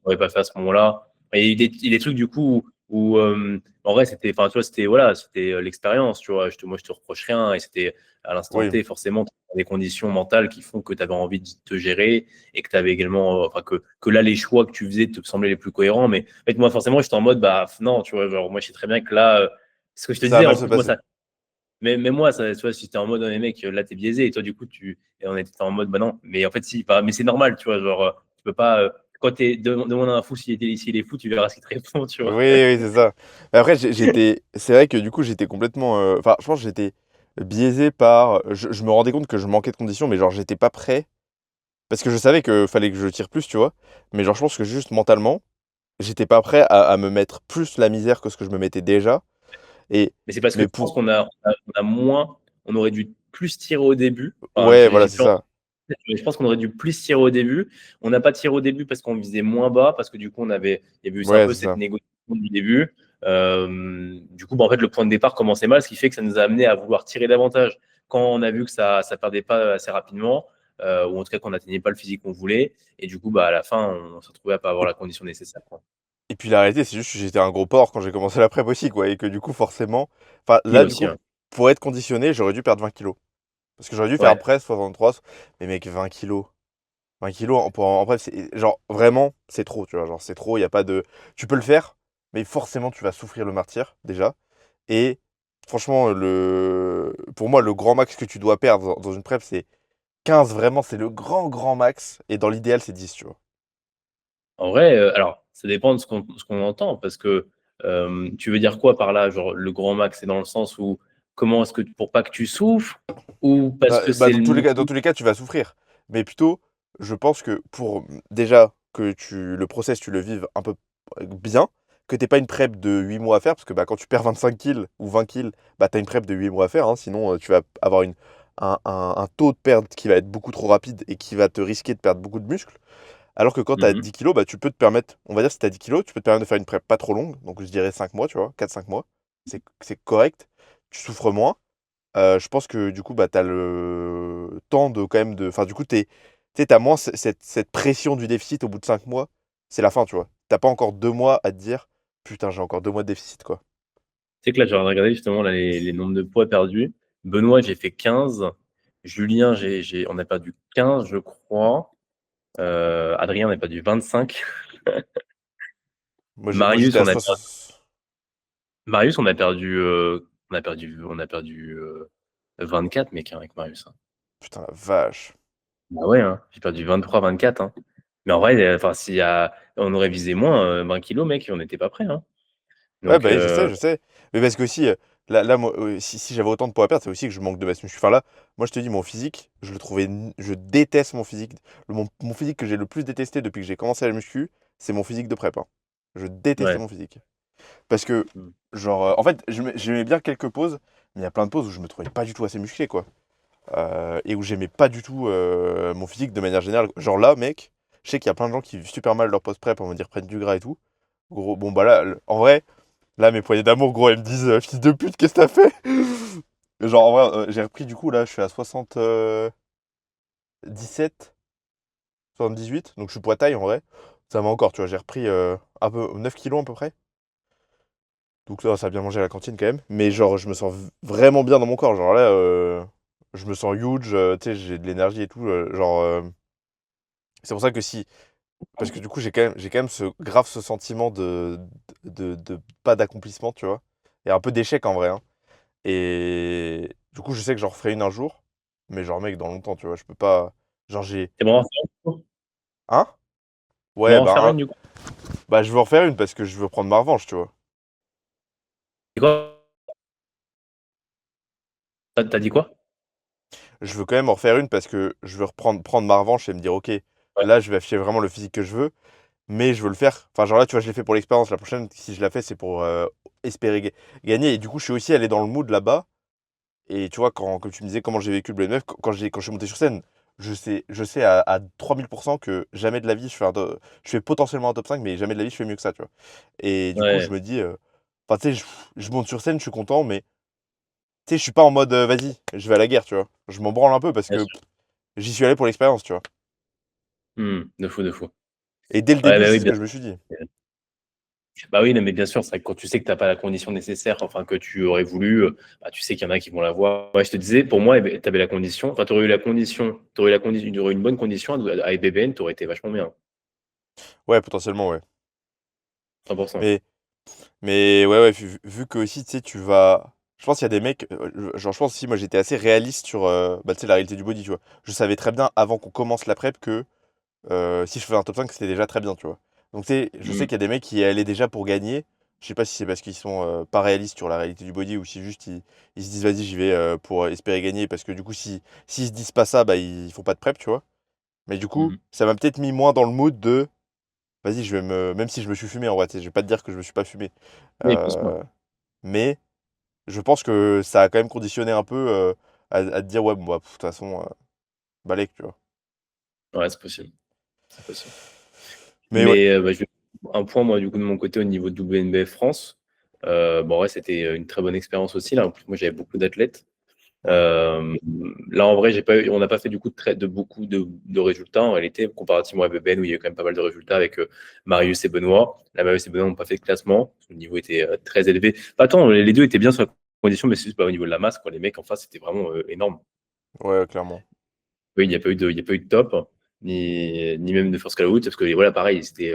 n'aurais pas fait à ce moment-là. Et il y a des trucs, du coup, où en vrai, c'était, enfin, tu vois, c'était voilà, c'était l'expérience, tu vois. Moi, je te reproche rien. Et c'était à l'instant Oui, T, forcément, des conditions mentales qui font que tu avais envie de te gérer et que tu avais également, enfin, que là, les choix que tu faisais te semblaient les plus cohérents. Mais en fait, moi, forcément, j'étais en mode, non, tu vois, genre, moi, je sais très bien que là, ce que je te ça va disais, mal en se plus, moi, passer. ça. Mais moi, ça, tu vois, si t'es en mode, ouais, mec, là, t'es biaisé, et toi, du coup, et on était en mode, non, mais en fait, si, mais c'est normal, tu vois, genre, tu peux pas, quand demande à un fou s'il est fou, tu verras ce qu'il te répond, tu Oui, vois. oui, c'est ça. Mais après, c'est vrai que du coup, j'étais complètement. Enfin, je pense que j'étais biaisé par. Je me rendais compte que je manquais de conditions, mais genre, j'étais pas prêt. Parce que je savais qu'il fallait que je tire plus, tu vois. Mais genre, je pense que juste mentalement, j'étais pas prêt à me mettre plus la misère que ce que je me mettais déjà. Et. Mais c'est parce que Mais je pense pour. qu'on a moins, on aurait dû plus tirer au début. Enfin, Ouais, voilà, c'est plus ça. je pense qu'on aurait dû plus tirer au début. On n'a pas tiré au début parce qu'on visait moins bas, parce que du coup, il y avait eu un Ouais, peu c'est cette ça. négociation du début. Du coup, en fait, le point de départ commençait mal, ce qui fait que ça nous a amené à vouloir tirer davantage. Quand on a vu que ça ne perdait pas assez rapidement, ou en tout cas qu'on n'atteignait pas le physique qu'on voulait, et du coup, à la fin, on s'est retrouvé à pas avoir Et, la condition nécessaire, quoi. et puis la réalité, c'est juste que j'étais un gros porc quand j'ai commencé la prépa aussi, quoi. Et que du coup, forcément. Enfin, Oui, là, du aussi, coup, hein. pour être conditionné, j'aurais dû perdre 20 kilos. Parce que j'aurais dû faire Ouais. presse 63. Mais mec, 20 kilos. 20 kilos en bref, c'est genre vraiment, c'est trop, tu vois. Genre, c'est trop, il y a pas de. Tu peux le faire, mais forcément, tu vas souffrir le martyr, déjà. Et franchement, pour moi, le grand max que tu dois perdre dans une prep, c'est 15, vraiment, c'est le grand, grand max. Et dans l'idéal, c'est 10, tu vois. En vrai, alors, ça dépend de ce qu'on entend, parce que tu veux dire quoi par là? Genre, le grand max, c'est dans le sens où, comment est-ce que, pour pas que tu souffres, ou parce que Bah, c'est le dans tous les cas, tu vas souffrir. Mais plutôt, je pense que pour déjà que le process, tu le vives un peu bien, que t'aies pas une prep de 8 mois à faire, parce que bah, quand tu perds 25 kills ou 20 kills, bah, tu as une prep de 8 mois à faire, hein, sinon tu vas avoir un taux de perte qui va être beaucoup trop rapide et qui va te risquer de perdre beaucoup de muscles. Alors que quand tu as Mhm. 10 kilos, bah, tu peux te permettre, on va dire si tu as 10 kilos, tu peux te permettre de faire une prep pas trop longue, donc je dirais 5 mois, tu vois, 4 5 mois. C'est correct, tu souffres moins. Je pense que du coup, bah, tu as le temps de quand même de. Enfin, du coup, tu as moins cette pression du déficit au bout de 5 mois. C'est la fin, tu vois. T'as pas encore 2 mois à te dire, putain, j'ai encore 2 mois de déficit, quoi. Tu sais que là, j'ai regardé justement là, les nombres de poids perdus. Benoît, j'ai fait 15. Julien, on a perdu 15, je crois. Adrien, on a perdu 25. Moi, j'étais Marius, à on a perdu, 60. Marius, on a perdu 24, mec, hein, avec Marius, hein. Putain, la vache. Bah ouais, hein, j'ai perdu 23, 24, hein. Mais en vrai, enfin, on aurait visé moins 20 kilos, mec, on n'était pas prêt, hein. Ouais, Donc, bah, oui, je sais, je sais. Mais parce que aussi, là moi, si j'avais autant de poids à perdre, c'est aussi que je manque de masse musculaire. Enfin, là, moi, je te dis, mon physique, je le trouvais. Je déteste mon physique. Mon physique que j'ai le plus détesté depuis que j'ai commencé la muscu, c'est mon physique de prep, hein. Je détestais ouais. mon physique. Parce que, Mm. genre, en fait, j'aimais bien quelques poses, mais il y a plein de poses où je me trouvais pas du tout assez musclé, quoi. Et où j'aimais pas du tout mon physique de manière générale. Genre là, mec, je sais qu'il y a plein de gens qui vivent super mal leur post-prep pour me dire prennent du gras et tout. Gros, bon, bah là, en vrai, là, mes poignées d'amour, gros, elles me disent fils de pute, qu'est-ce que t'as fait? Genre, en vrai, j'ai repris du coup, là, je suis à 77, 78, donc je suis poids taille en vrai. Ça va encore, tu vois, j'ai repris un peu 9 kilos à peu près. Donc ça a bien mangé à la cantine quand même. Mais genre, je me sens vraiment bien dans mon corps. Genre là, je me sens huge, tu sais, j'ai de l'énergie et tout. C'est pour ça que si. Parce que du coup, j'ai quand même ce sentiment de pas d'accomplissement, tu vois. Et un peu d'échec en vrai, hein. Et du coup, je sais que j'en referai une un jour. Mais genre, mec, dans longtemps, tu vois, je peux pas. Genre, j'ai. C'est bon, on Hein? va Ouais, en faire bah, une, du coup. bah, je veux en faire une parce que je veux prendre ma revanche, tu vois. C'est quoi? T'as dit quoi? Je veux quand même en refaire une parce que je veux prendre ma revanche et me dire, ok, Ouais. là, je vais afficher vraiment le physique que je veux. Mais je veux le faire. Enfin, genre là, tu vois, je l'ai fait pour l'expérience. La prochaine, si je la fais, c'est pour espérer gagner. Et du coup, je suis aussi allé dans le mood là-bas. Et tu vois, comme tu me disais, comment j'ai vécu le BMF, quand je suis monté sur scène, je sais à 3000% que jamais de la vie, je fais potentiellement un top 5 mais jamais de la vie, je fais mieux que ça, tu vois. Et du coup, je Ouais, me dis, enfin, tu sais, je monte sur scène, je suis content, mais tu sais, je suis pas en mode, vas-y, je vais à la guerre, tu vois. Je m'en branle un peu parce bien que sûr. j'y suis allé pour l'expérience, tu vois. De fou, de fou. Et dès le Ouais, début, bah c'est oui, ce bien que je me sûr. suis dit. Bah oui, non, mais bien sûr, c'est vrai que quand tu sais que tu n'as pas la condition nécessaire, enfin que tu aurais voulu, bah, tu sais qu'il y en a qui vont l'avoir. Ouais, je te disais, pour moi, tu avais la condition, enfin, tu aurais eu la condition, tu aurais eu une bonne condition à IBBN, tu aurais été vachement bien, Ouais, potentiellement, ouais. 100%. Mais ouais, ouais, vu que aussi, tu sais, tu vas. Je pense qu'il y a des mecs. Genre, je pense aussi, moi, j'étais assez réaliste sur bah, tu sais, la réalité du body, tu vois. Je savais très bien, avant qu'on commence la prep, que si je faisais un top 5 c'était déjà très bien, tu vois. Donc, tu sais, je sais Mm. qu'il y a des mecs qui allaient déjà pour gagner. Je sais pas si c'est parce qu'ils sont pas réalistes sur la réalité du body ou si juste ils se disent, vas-y, j'y vais pour espérer gagner. Parce que du coup, s'ils se disent pas ça, bah, ils font pas de prep, tu vois. Mais du coup, Mm. ça m'a peut-être mis moins dans le mood de. Vas-y, je vais me. Même si je me suis fumé en vrai, tu sais, je vais pas te dire que je me suis pas fumé. Oui, bien sûr. Euh, Mais je pense que ça a quand même conditionné un peu à te dire, ouais, bon, bah, de toute façon, balèque, tu vois. Ouais, c'est possible. C'est possible. Mais ouais, Mais bah, un point, moi, du coup, de mon côté, au niveau de WNBF France, bon, ouais, c'était une très bonne expérience aussi. Là, en plus, moi, j'avais beaucoup d'athlètes. ouais, Euh, Là, en vrai, on n'a pas fait du coup de beaucoup de résultats en réalité, comparativement à BBN où il y a eu quand même pas mal de résultats avec Marius et Benoît. Là, Marius et Benoît n'ont pas fait de classement. Le niveau était très élevé. Bah, attends, les deux étaient bien sur la condition, mais c'est juste au niveau de la masse, quoi. Les mecs en face, c'était vraiment énorme. ouais, clairement. Oui, il y a pas eu de top, ni même de First Call Out, parce que voilà, pareil, c'était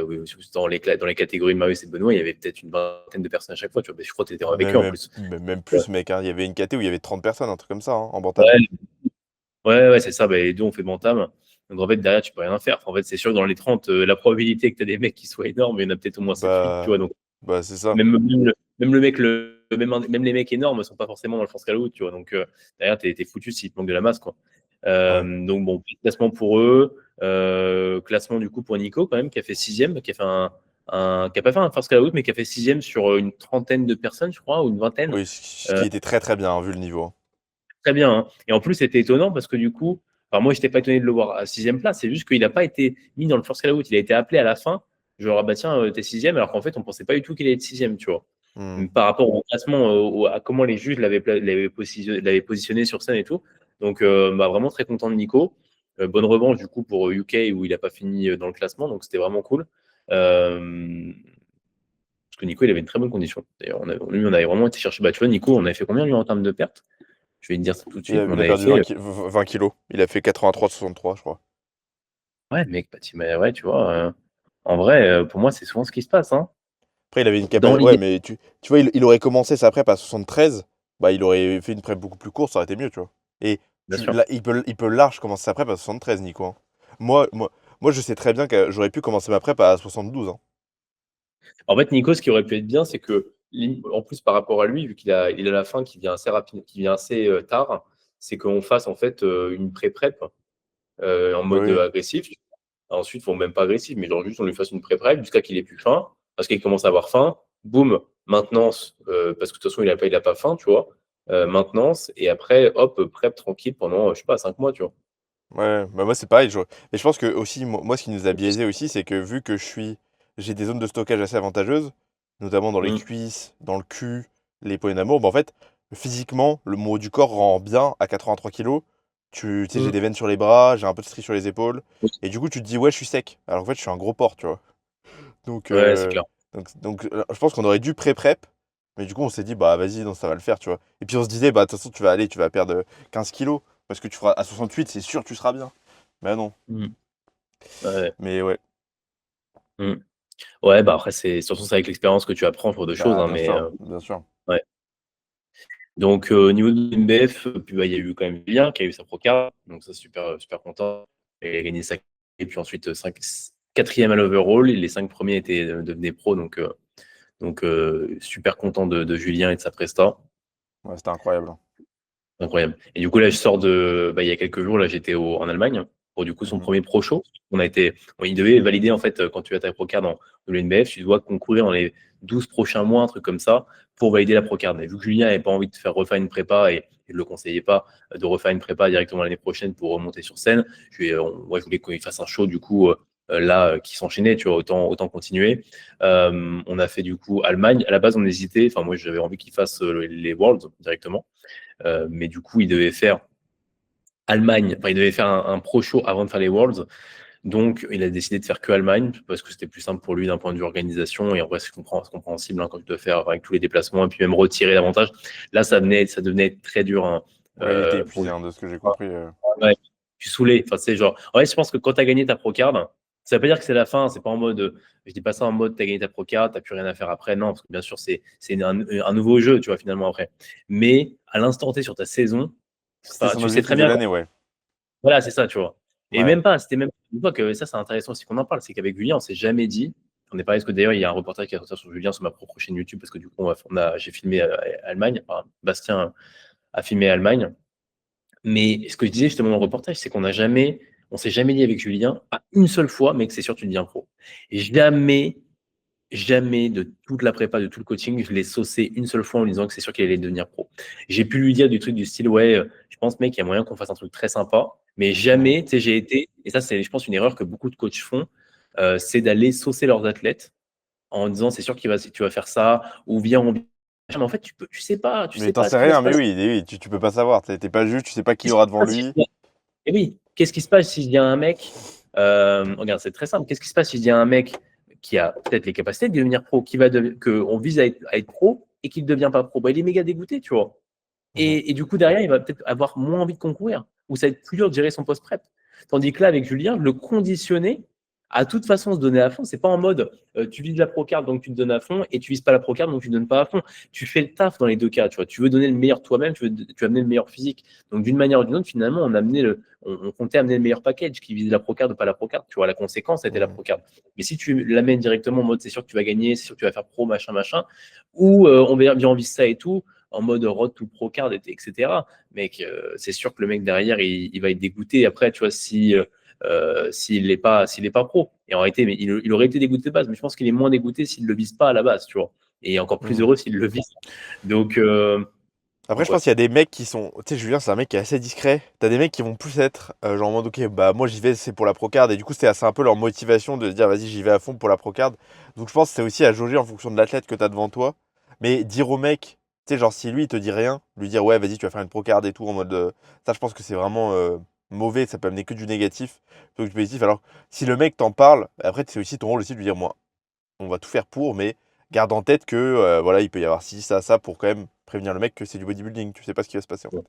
dans les catégories de Marius et de Benoît, il y avait peut-être une vingtaine de personnes à chaque fois. Tu vois, mais je crois que tu étais avec Même, eux en même, plus. même plus, mec, hein. Il y avait une KT où il y avait 30 personnes, un truc comme ça, hein, en bantam. Ouais, ouais, c'est ça. Bah, les deux, on fait bantam. Donc, en fait, derrière, tu peux rien faire. Enfin, en fait, c'est sûr que dans les 30, la probabilité que tu as des mecs qui soient énormes, il y en a peut-être au moins 7-8, tu Bah, vois. Donc, bah c'est ça. même les mecs énormes ne sont pas forcément dans le France Calou, tu vois. Donc, derrière, t'es foutu s'il te manque de la masse, quoi. Ouais. Donc, bon, classement pour eux. Classement, du coup, pour Nico, quand même, qui a fait sixième, qui a fait qui a pas fait un first call out, mais qui a fait sixième sur une trentaine de personnes, je crois, ou une vingtaine. Oui, ce qui était très très bien, hein, vu le niveau. Hein. Très bien. Hein. Et en plus, c'était étonnant parce que du coup, enfin, moi, je n'étais pas étonné de le voir à sixième place. C'est juste qu'il n'a pas été mis dans le first call out. Il a été appelé à la fin. Genre, ah bah tiens, t'es sixième, alors qu'en fait, on pensait pas du tout qu'il allait être sixième, tu vois. Hmm. Par rapport au classement, à comment les juges l'avaient positionné sur scène et tout. Donc, bah, vraiment très content de Nico. Bonne revanche, du coup, pour UK où il n'a pas fini dans le classement. Donc, c'était vraiment cool. Parce que Nico, il avait une très bonne condition. D'ailleurs, lui, on avait vraiment été chercher. Bah, tu vois, Nico, on avait fait combien lui en termes de pertes? Je vais te dire ça tout de suite, mais on Il a avait perdu fait. 20 kilos. Il a fait 83-63, je crois. Ouais, mec, bah, ouais, tu vois, en vrai, pour moi, c'est souvent ce qui se passe. Hein. Après, il avait une Dans capacité. Ouais, l'idée, mais tu vois, il aurait commencé sa prep à 73. Bah, il aurait fait une prep beaucoup plus courte, ça aurait été mieux, tu vois. Et bien sûr. là, il peut large commencer sa prep à 73, Nico. Hein. Moi, moi, moi, je sais très bien que j'aurais pu commencer ma prep à 72. Hein. En fait, Nico, ce qui aurait pu être bien, c'est que, en plus, par rapport à lui, vu il a la fin qui vient assez rapide, qui vient assez tard, c'est qu'on fasse en fait une pré-prep en Bah mode oui. agressif. Ensuite, faut même pas agressif, mais genre juste on lui fasse une pré-prep jusqu'à qu'il ait plus faim, parce qu'il commence à avoir faim. Boum, maintenance, parce que de toute façon, il a pas faim, tu vois. Maintenance, et après, hop, prep tranquille pendant, je sais pas, 5 mois, tu vois. Ouais, bah moi c'est pareil. Mais je pense que aussi, moi, ce qui nous a biaisé aussi, c'est que vu que j'ai des zones de stockage assez avantageuses, notamment dans les Mm. cuisses, dans le cul, les poignées d'amour, bah en fait, physiquement, le haut du corps rend bien à 83 kilos. Tu sais, j'ai Mm. des veines sur les bras, j'ai un peu de stries sur les épaules, et du coup, tu te dis, ouais, je suis sec. Alors en fait, je suis un gros porc, tu vois. Donc, Ouais, c'est clair. je pense qu'on aurait dû pré-prep, mais du coup, on s'est dit, bah vas-y, non, ça va le faire, tu vois. Et puis on se disait, bah de toute façon, tu vas perdre 15 kilos, parce que tu feras à 68, c'est sûr, tu seras bien. Mais non. Mm. Ouais. Mais ouais, Mm. Ouais, bah après, surtout c'est avec l'expérience que tu apprends pour deux choses, bah hein, bien mais sûr, bien sûr. ouais. Donc, au niveau de l'NBF, puis bah, il y a eu quand même Julien qui a eu sa Procard, donc ça, super, super content. Et il a gagné sa. Et puis ensuite, quatrième à l'overall. Les 5 premiers devenaient pro, donc super content de Julien et de sa presta. Ouais, c'était incroyable. Hein. Incroyable. Et du coup, là, je sors de. Bah, il y a quelques jours, là, j'étais en Allemagne pour du coup son Mhm. premier pro show. Il devait valider, en fait, quand tu as ta Procard dans l'NBF, tu dois concourir dans les 12 prochains mois, un truc comme ça, pour valider la Procard. Mais vu que Julien n'avait pas envie de faire refaire une prépa et il ne le conseillait pas de refaire une prépa directement l'année prochaine pour remonter sur scène, je voulais qu'il fasse un show, du coup, là, qui s'enchaînait, tu vois, autant continuer. On a fait, du coup, Allemagne. À la base, on hésitait. Enfin, moi, j'avais envie qu'il fasse les Worlds directement. Mais du coup, il devait faire Allemagne, enfin, il devait faire un pro show avant de faire les Worlds. Donc, il a décidé de faire que Allemagne parce que c'était plus simple pour lui d'un point de vue organisation. Et en vrai, c'est compréhensible hein, quand tu dois faire avec tous les déplacements et puis même retirer davantage. Là, ça devenait être très dur hein, Ouais, il était pour épuisé, lui. hein, de ce que j'ai compris. Ouais, je suis saoulé. Enfin, c'est genre, ouais, je pense que quand tu as gagné ta Procard, ça veut pas dire que c'est la fin. C'est pas en mode, je dis pas ça en mode, tu as gagné ta Procard, tu plus rien à faire après. Non, parce que bien sûr, c'est un nouveau jeu, tu vois, finalement après. Mais à l'instant T sur ta saison, C'était enfin, son tu sais très objectif de bien. l'année, ouais. Voilà, c'est ça, tu vois. Et Ouais. même pas, c'était même une fois que ça, c'est intéressant aussi qu'on en parle, c'est qu'avec Julien, on s'est jamais dit. On est parlé parce que d'ailleurs, il y a un reportage qui est sorti sur Julien sur ma propre chaîne YouTube parce que du coup, j'ai filmé Allemagne. Enfin, Bastien a filmé Allemagne. Mais ce que je disais justement dans le reportage, c'est on s'est jamais dit avec Julien, pas une seule fois, mec, c'est sûr, tu deviens pro. Et jamais de toute la prépa, de tout le coaching, je l'ai saucé une seule fois en lui disant que c'est sûr qu'il allait devenir pro. J'ai pu lui dire du truc du style, ouais, je pense, mec, il y a moyen qu'on fasse un truc très sympa, mais Mhm. jamais, tu sais, j'ai été, et ça, c'est, je pense, une erreur que beaucoup de coachs font, c'est d'aller saucer leurs athlètes en disant, c'est sûr tu vas faire ça, ou viens, mais en fait, tu Mais sais t'en pas ce sais qui va rien, se mais passer. oui, tu peux pas savoir. T'es pas juste, tu sais pas qui y aura devant lui. Et oui, qu'est-ce qui se passe si je dis à un mec, regarde, c'est très simple, qu'est-ce qui se passe si je dis à un mec qui a peut-être les capacités de devenir pro, qu'on vise à être pro et qu'il ne devient pas pro, bah, il est méga dégoûté, tu vois. Mhm. Et du coup, derrière, il va peut-être avoir moins envie de concourir, ou ça va être plus dur de gérer son post-prep. Tandis que là, avec Julien, le conditionner à toute façon se donner à fond. C'est pas en mode tu vises la procard donc tu te donnes à fond et tu vises pas la procard donc tu te donnes pas à fond. Tu fais le taf dans les deux cas. Tu vois, tu veux donner le meilleur de toi-même, tu veux amener le meilleur physique. Donc d'une manière ou d'une autre, finalement, on comptait amener le meilleur package qui vise la procard ou pas la procard. Tu vois, la conséquence, c'était la Mhm. procard. Mais si tu l'amènes directement en mode c'est sûr que tu vas gagner, c'est sûr que tu vas faire pro, machin, machin, ou on vise ça et tout, en mode road to pro card, etc. Mec, c'est sûr que le mec derrière, il va être dégoûté. Après, tu vois, si s'il est pas pro. Et en réalité, mais il aurait été dégoûté de base, mais je pense qu'il est moins dégoûté s'il le vise pas à la base, tu vois. Et encore plus Mhm. heureux s'il le vise. Donc, Après, je ouais. pense qu'il y a des mecs qui sont. Tu sais, Julien, c'est un mec qui est assez discret. T'as des mecs qui vont plus être genre en mode, ok, bah moi j'y vais, c'est pour la procard. Et du coup, c'est un peu leur motivation de se dire, vas-y, j'y vais à fond pour la procard. Donc je pense que c'est aussi à jauger en fonction de l'athlète que t'as devant toi. Mais dire au mec, tu sais, genre si lui il te dit rien, lui dire, ouais, vas-y, tu vas faire une procard et tout, en mode. Ça, je pense que c'est vraiment mauvais, ça peut amener que du négatif plutôt que du positif. Alors, si le mec t'en parle, après, c'est aussi ton rôle aussi de lui dire, moi, on va tout faire pour, mais garde en tête que voilà, il peut y avoir ci, ça pour quand même prévenir le mec que c'est du bodybuilding. Tu sais pas ce qui va se passer en fait.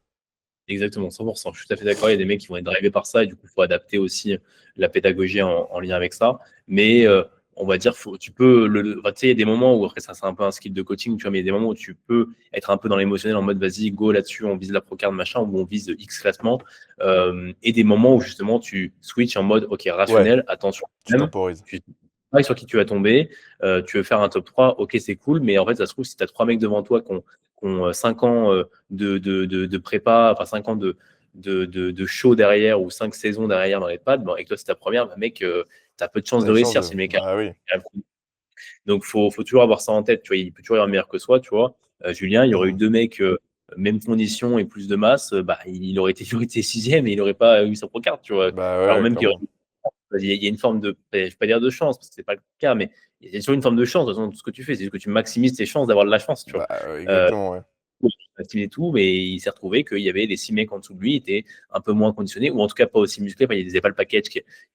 Exactement, 100%. Je suis tout à fait d'accord. Il y a des mecs qui vont être drivés par ça et du coup, il faut adapter aussi la pédagogie en lien avec ça. Mais on va dire, tu peux, enfin, tu sais, il y a des moments où, après, ça, c'est un peu un skill de coaching, tu vois, mais il y a des moments où tu peux être un peu dans l'émotionnel en mode, vas-y, go là-dessus, on vise la procard, machin, ou on vise X classement. Et des moments où, justement, tu switches en mode, OK, Ouais, rationnel, attention, tu même, temporises. tu sais sur qui tu vas tomber, tu veux faire un top 3, OK, c'est cool, mais en fait, ça se trouve, si tu as trois mecs devant toi qui ont 5 ans de prépa, enfin 5 ans de show derrière ou 5 saisons derrière dans les pads, bon, et que toi c'est ta première, bah, mec, tu as peu de chances T'as de des chances réussir de. si le mec a. Bah oui. Donc faut toujours avoir ça en tête, tu vois, il peut toujours y avoir meilleur que soi, tu vois. Julien, il y aurait eu Mhm. deux mecs, même condition et plus de masse, bah, il aurait été sixième et il n'aurait pas eu sa procarte, tu vois. Bah Alors ouais, même qu'il clairement. y a une forme de, je ne vais pas dire de chance, parce que c'est pas le cas, mais il y a toujours une forme de chance dans tout ce que tu fais, c'est juste que tu maximises tes chances d'avoir de la chance, tu vois. Bah Euh, exactement, ouais. et tout, mais il s'est retrouvé qu'il y avait les 6 mecs en dessous de lui, étaient un peu moins conditionnés, ou en tout cas pas aussi musclés, enfin, il n'avaient pas le package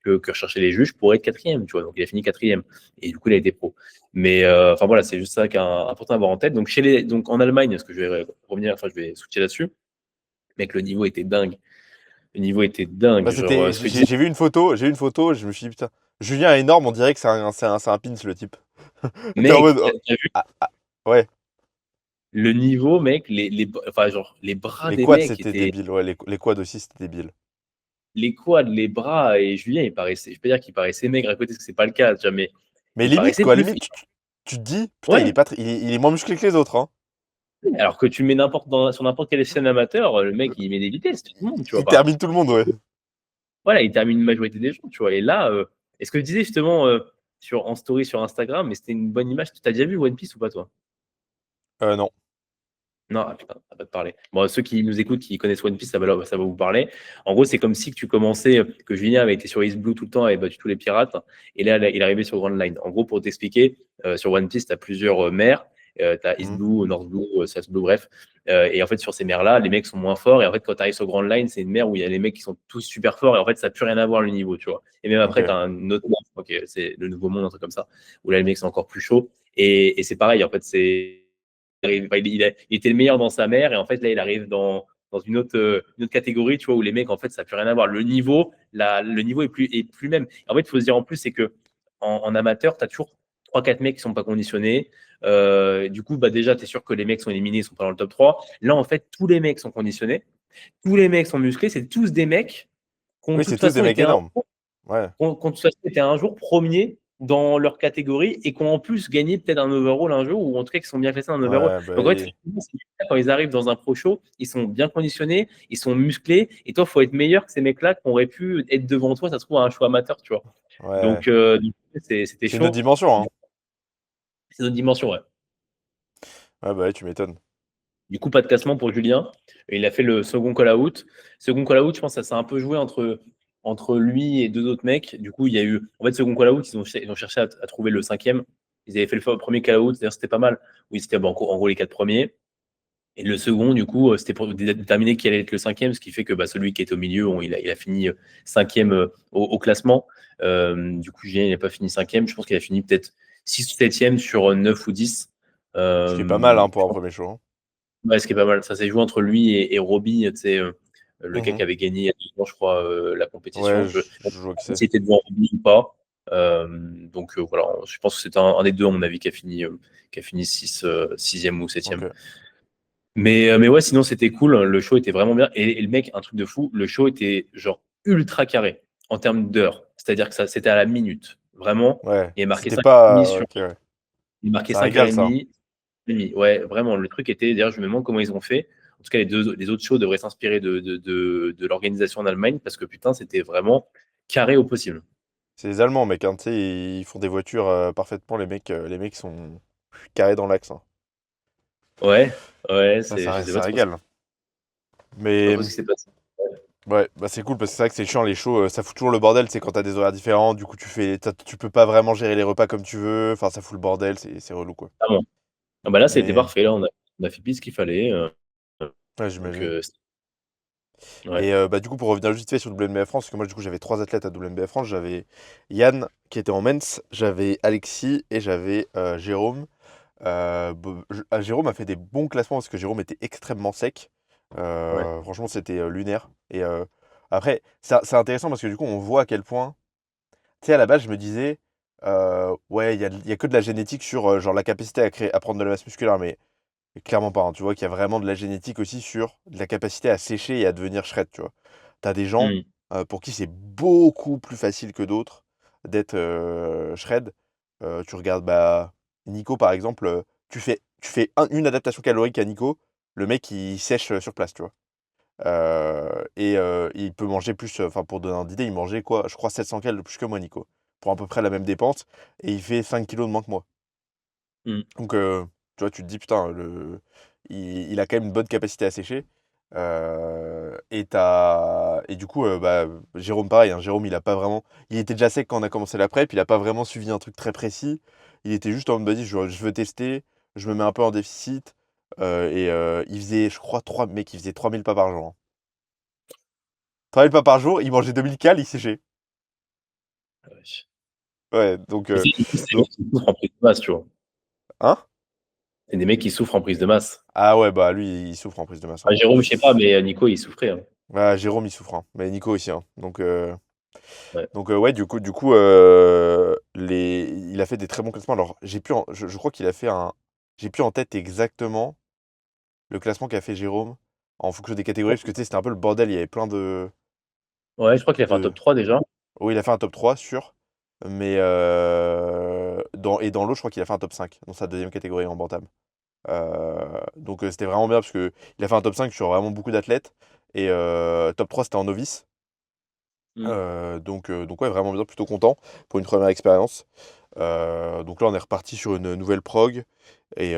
que recherchaient les juges pour être quatrième, tu vois. Donc il a fini quatrième. Et du coup, il a été pro. Mais enfin voilà, c'est juste ça qui est important à avoir en tête. Donc, donc en Allemagne, parce que je vais revenir, enfin je vais switcher là-dessus, mec, le niveau était dingue. Le niveau était dingue. Bah Genre, c'était. ce que je disais, J'ai vu une photo, je me suis dit, putain, Julien est énorme, on dirait que c'est un pins le type. T'es en mec, mode. Oh, t'as vu ouais. le niveau, mec, enfin, genre, les bras Les des quads mecs c'était étaient. débile, ouais, les quads aussi c'était débile. Les quads, les bras, et Julien, il paraissait, je peux dire qu'il paraissait maigre à côté, parce que c'est pas le cas, jamais. Mais Il limite, paraissait quoi, plus limite, fit. tu te dis, putain, il est Ouais. pas il est moins musclé que les autres, hein. Alors que tu mets sur n'importe quelle chaîne amateur, le mec, il met des vitesses, tout le monde, tu vois. Il Enfin, termine tout le monde, ouais. voilà, il termine une majorité des gens, tu vois. Et là, est-ce que je disais justement en story sur Instagram, mais c'était une bonne image. Tu as déjà vu One Piece ou pas, toi? Non. Non, ah, putain, ça va te parler. Bon, ceux qui nous écoutent, qui connaissent One Piece, ça va vous parler. En gros, c'est comme si que tu commençais, que Julien avait été sur East Blue tout le temps, avait battu tous les pirates, et là, il est arrivé sur Grand Line. En gros, pour t'expliquer, sur One Piece, tu as plusieurs mers. Tu as East Mhm. Blue, North Blue, South Blue, bref. Et en fait, sur ces mers-là, les mecs sont moins forts. Et en fait, quand tu arrives sur Grand Line, c'est une mer où il y a les mecs qui sont tous super forts. Et en fait, ça n'a plus rien à voir le niveau, tu vois. Et même après, tu Ok. as un autre mer, ok, c'est le Nouveau Monde, un truc comme ça, où là, les mecs sont encore plus chauds. Et c'est pareil, en fait, il était le meilleur dans sa mère et en fait là il arrive dans une autre catégorie, tu vois, où les mecs en fait ça n'a plus rien à voir. Le niveau est plus même. En fait, il faut se dire en plus c'est que en amateur, tu as toujours 3-4 mecs qui sont pas conditionnés. Du coup, bah déjà, tu es sûr que les mecs sont éliminés, ils sont pas dans le top 3. Là, en fait, tous les mecs sont conditionnés, tous les mecs sont musclés, c'est tous des mecs qui ont de Oui, c'est toute tous des façon mecs énormes. Ouais. été un jour premiers dans leur catégorie et qui ont en plus gagné peut-être un overall un jour, ou en tout cas qui sont bien classés dans un overall. Ouais, bah Donc en fait, oui. quand ils arrivent dans un pro show, ils sont bien conditionnés, ils sont musclés, et toi, il faut être meilleur que ces mecs-là qui auraient pu être devant toi, ça se trouve, à un show amateur, tu vois. Ouais. Donc, c'était C'est une autre chaud. dimension, hein. C'est notre dimension, ouais. Ouais, bah ouais, tu m'étonnes. Du coup, pas de classement pour Julien. Il a fait le second call-out. Second call-out, je pense que ça s'est un peu joué entre lui et deux autres mecs. Du coup, il y a eu. En fait, second call-out, ils ont cherché à trouver le cinquième. Ils avaient fait le premier call-out, d'ailleurs, c'était pas mal. Oui, c'était en gros les quatre premiers. Et le second, du coup, c'était pour déterminer qui allait être le cinquième, ce qui fait que bah, celui qui est au milieu, il a fini cinquième au classement. Du coup, Julien, il n'a pas fini cinquième. Je pense qu'il a fini peut-être 6 ou 7e sur 9 ou 10. Ce qui est pas mal, Euh, hein, pour un premier show, hein. Ouais, ce qui est pas mal. Ça s'est joué entre lui et Roby, tu sais, le gars qui Mhm. avait gagné il y a 2 ans, je crois, la compétition. Ouais, Je ne sais je vois que pas c'est. s'il était devant Roby ou pas. Donc voilà, je pense que c'est un des deux, à mon avis, qui a fini 6e ou 7e. Ok. Mais ouais, sinon, c'était cool. Le show était vraiment bien. Et le mec, un truc de fou, le show était genre ultra carré en termes d'heures. C'est-à-dire que ça, c'était à la minute. Vraiment, Ouais. il est marqué C'était 5h30 pas. sur. Ok, ouais. Il est marqué Ça régale, ça. 5h30. Ouais, vraiment, le truc était, d'ailleurs, je me demande comment ils ont fait. En tout cas, les autres shows devraient s'inspirer de l'organisation en Allemagne parce que putain, c'était vraiment. carré au possible. C'est les Allemands, mec, hein, tu sais, ils font des voitures parfaitement, les mecs sont carrés dans l'axe, hein. Ouais, ouais, Ah, je sais ça pas trop ce régale. pas trop Mais ce qui s'est passé. ouais, bah c'est cool parce que c'est vrai que c'est chiant les shows, ça fout toujours le bordel, c'est quand t'as des horaires différents, du coup tu peux pas vraiment gérer les repas comme tu veux, enfin ça fout le bordel, c'est relou quoi. Ah bon. Ah bah là, ça a été Mais parfait. Là, on a fait pile ce qu'il fallait. ouais, Donc, j'imagine. ouais. Et bah du coup pour revenir juste fait sur WNBF France, parce que moi du coup j'avais trois athlètes à WNBF France, j'avais Yann qui était en men's, j'avais Alexis et j'avais Jérôme. Jérôme a fait des bons classements parce que Jérôme était extrêmement sec. Ouais. Franchement c'était lunaire. Et après c'est intéressant parce que du coup on voit à quel point. Tu sais, à la base, je me disais, ouais, il y a que de la génétique sur genre la capacité à créer, à prendre de la masse musculaire, mais clairement pas, hein. Tu vois qu'il y a vraiment de la génétique aussi sur de la capacité à sécher et à devenir shred, tu vois. T'as des gens Mmh. pour qui c'est beaucoup plus facile que d'autres d'être shred. Tu regardes bah, Nico, par exemple, tu fais une adaptation calorique à Nico, le mec il sèche sur place, tu vois. Il peut manger plus, enfin pour donner un idée, il mangeait quoi? Je crois 700 calories de plus que moi, Nico, pour à peu près la même dépense, et il fait 5 kilos de moins que moi. Mmh. Donc, tu vois, tu te dis, putain, il a quand même une bonne capacité à sécher. Et du coup, bah, Jérôme, pareil, hein, Jérôme, il a pas vraiment. Il était déjà sec quand on a commencé la prep, il a pas vraiment suivi un truc très précis. Il était juste en mode, vas-y, je veux tester, je me mets un peu en déficit. Il faisait, je crois, il faisait 3000 pas par jour, hein. 3000 pas par jour, il mangeait 2000 cales, il séchait. Ah wesh. Ouais, donc, Mais du coup, c'est des donc- mecs qui souffrent en prise de masse, tu vois? hein? C'est des mecs qui souffrent en prise de masse. Ah ouais, bah lui, il souffre en prise de masse, hein. Enfin, Jérôme, je sais pas, mais Nico, il souffrait, hein. Ah, Jérôme, il souffre, hein. Mais Nico aussi, hein. Ouais. Ouais, il a fait des très bons classements. Alors, je crois qu'il a fait un. J'ai plus en tête exactement le classement qu'a fait Jérôme en fonction des catégories, parce que tu sais, c'était un peu le bordel. Il y avait plein Ouais, je crois qu'il a fait un de... top 3 déjà. Oui, il a fait un top 3 sûr. Mais dans l'autre, je crois qu'il a fait un top 5 dans sa deuxième catégorie en bantam. C'était vraiment bien parce que il a fait un top 5 sur vraiment beaucoup d'athlètes. Et top 3 c'était en novice. Mmh. Donc ouais, vraiment bien, plutôt content pour une première expérience. Donc là, on est reparti sur une nouvelle prog. Et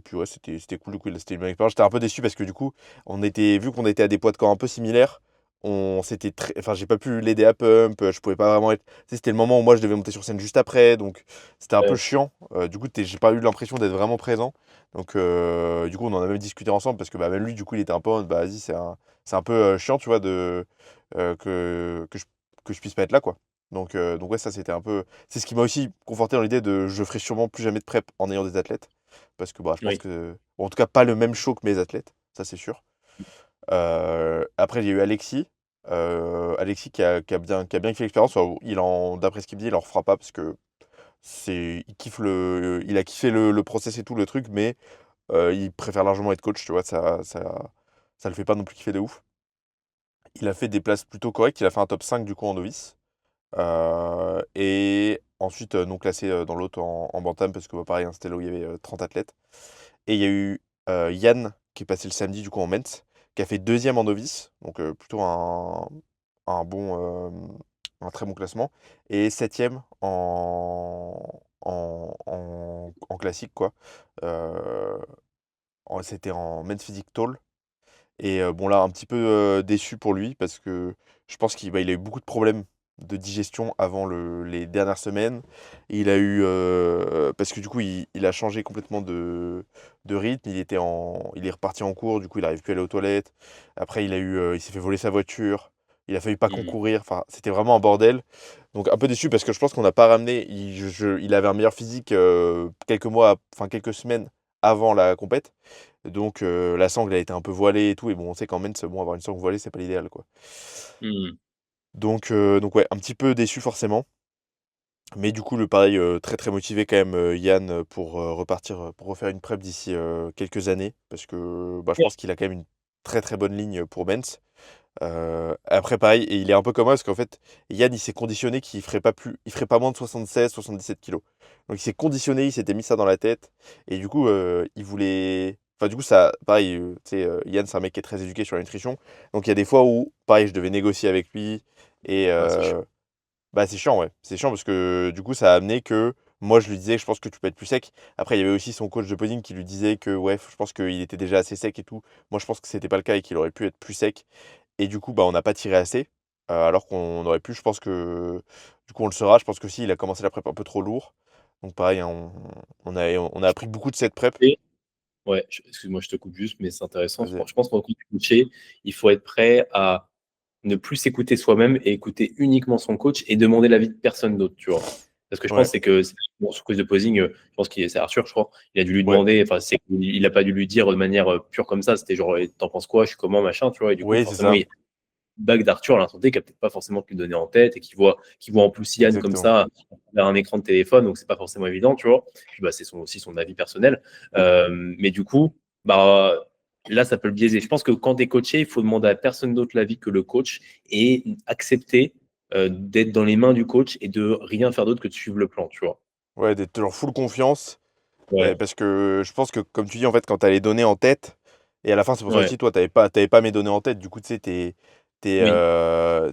puis ouais, c'était cool, du coup, là, c'était une bonne expérience. J'étais un peu déçu parce que du coup, vu qu'on était à des poids de corps un peu similaires, enfin, j'ai pas pu l'aider à pump, je pouvais pas vraiment être. Tu sais, c'était le moment où moi je devais monter sur scène juste après, donc c'était un peu Ouais. chiant. Du coup, j'ai pas eu l'impression d'être vraiment présent. Donc du coup, on en a même discuté ensemble parce que bah, même lui, du coup, il était un peu en mode, bah vas-y, c'est un peu chiant, tu vois, euh, que, que je, que je puisse pas être là, quoi. Donc ouais, ça c'était un peu. C'est ce qui m'a aussi conforté dans l'idée de je ferai sûrement plus jamais de prep en ayant des athlètes. Parce que bah, je pense Oui. que. Bon, en tout cas, pas le même show que mes athlètes, ça c'est sûr. Après, il y a eu Alexis. Alexis qui a bien fait l'expérience. Enfin, d'après ce qu'il me dit, il en refera pas parce que il a kiffé le process et tout, le truc, mais il préfère largement être coach, tu vois, ça le fait pas non plus kiffer de ouf. Il a fait des places plutôt correctes, il a fait un top 5 du coup en novice. Et ensuite, non classé dans l'autre en bantam, parce que bah, pareil, hein, c'était là où il y avait 30 athlètes. Et il y a eu Yann, qui est passé le samedi du coup en men's, qui a fait deuxième en novice, donc plutôt un bon, un très bon classement, et septième en classique, quoi. Euh, C'était en men's physique tall. Et bon là, un petit peu déçu pour lui parce que je pense il a eu beaucoup de problèmes de digestion avant les dernières semaines. Parce que du coup, il a changé complètement de rythme. Il est reparti en cours, du coup, il n'arrive plus à aller aux toilettes. Après, il s'est fait voler sa voiture. Il a failli pas Mmh. concourir. Enfin, c'était vraiment un bordel. Donc un peu déçu parce que je pense qu'on n'a pas ramené. Il avait un meilleur physique quelques semaines avant la compète. Donc la sangle a été un peu voilée et tout. Et bon, on sait qu'en men's, bon, avoir une sangle voilée, c'est pas l'idéal, quoi. Mmh. Donc ouais, un petit peu déçu forcément. Mais du coup, le pareil, très très motivé quand même, Yann, pour repartir, pour refaire une prep d'ici quelques années. Parce que bah, je pense qu'il a quand même une très très bonne ligne pour men's. Après, pareil, et il est un peu comme moi parce qu'en fait, Yann, il s'est conditionné il ferait pas moins de 76-77 kilos. Donc il s'est conditionné, il s'était mis ça dans la tête. Et du coup, il voulait. Enfin, du coup, ça, pareil, tu sais, Yann, c'est un mec qui est très éduqué sur la nutrition. Donc il y a des fois où, pareil, je devais négocier avec lui. Et Ah, c'est chiant. bah, c'est chiant, ouais. C'est chiant parce que du coup, ça a amené que moi, je lui disais: «Je pense que tu peux être plus sec». Après, il y avait aussi son coach de posing qui lui disait que, ouais, je pense qu'il était déjà assez sec et tout. Moi, je pense que c'était pas le cas et qu'il aurait pu être plus sec. Et du coup, bah, on n'a pas tiré assez, alors qu'on aurait pu. Je pense que du coup, on le saura. Je pense que si il a commencé la prep un peu trop lourd. Donc pareil, hein, on a appris beaucoup de cette prep. Et ouais, excuse-moi, je te coupe juste, mais c'est intéressant. Vas-y. Je pense qu'en coacher, il faut être prêt à ne plus s'écouter soi-même et écouter uniquement son coach et demander l'avis de personne d'autre, tu vois. Parce que je Ouais, pense c'est que bon, sur quiz de posing, je pense qu'il c'est Arthur, je crois, il a dû lui ouais. demander, enfin il a pas dû lui dire de manière pure comme ça, c'était genre t'en penses quoi, je suis comment, machin, tu vois, et du coup Oui, c'est forcément ça. il bague d'Arthur à l'instant T qui a peut-être pas forcément pu le donner en tête et qui voit en plus Yann comme Exactement. ça vers un écran de téléphone, donc c'est pas forcément évident, tu vois. Puis bah, c'est aussi son avis personnel. Mais du coup, bah, là, ça peut le biaiser. Je pense que quand tu es coaché, il faut demander à personne d'autre l'avis que le coach et accepter d'être dans les mains du coach et de rien faire d'autre que de suivre le plan, tu vois. Ouais, d'être genre full confiance. Ouais, Parce que je pense que, comme tu dis, en fait, quand tu as les données en tête, et à la fin, c'est pour ça ouais, aussi, toi, tu avais pas mes données en tête, du coup, tu sais, oui,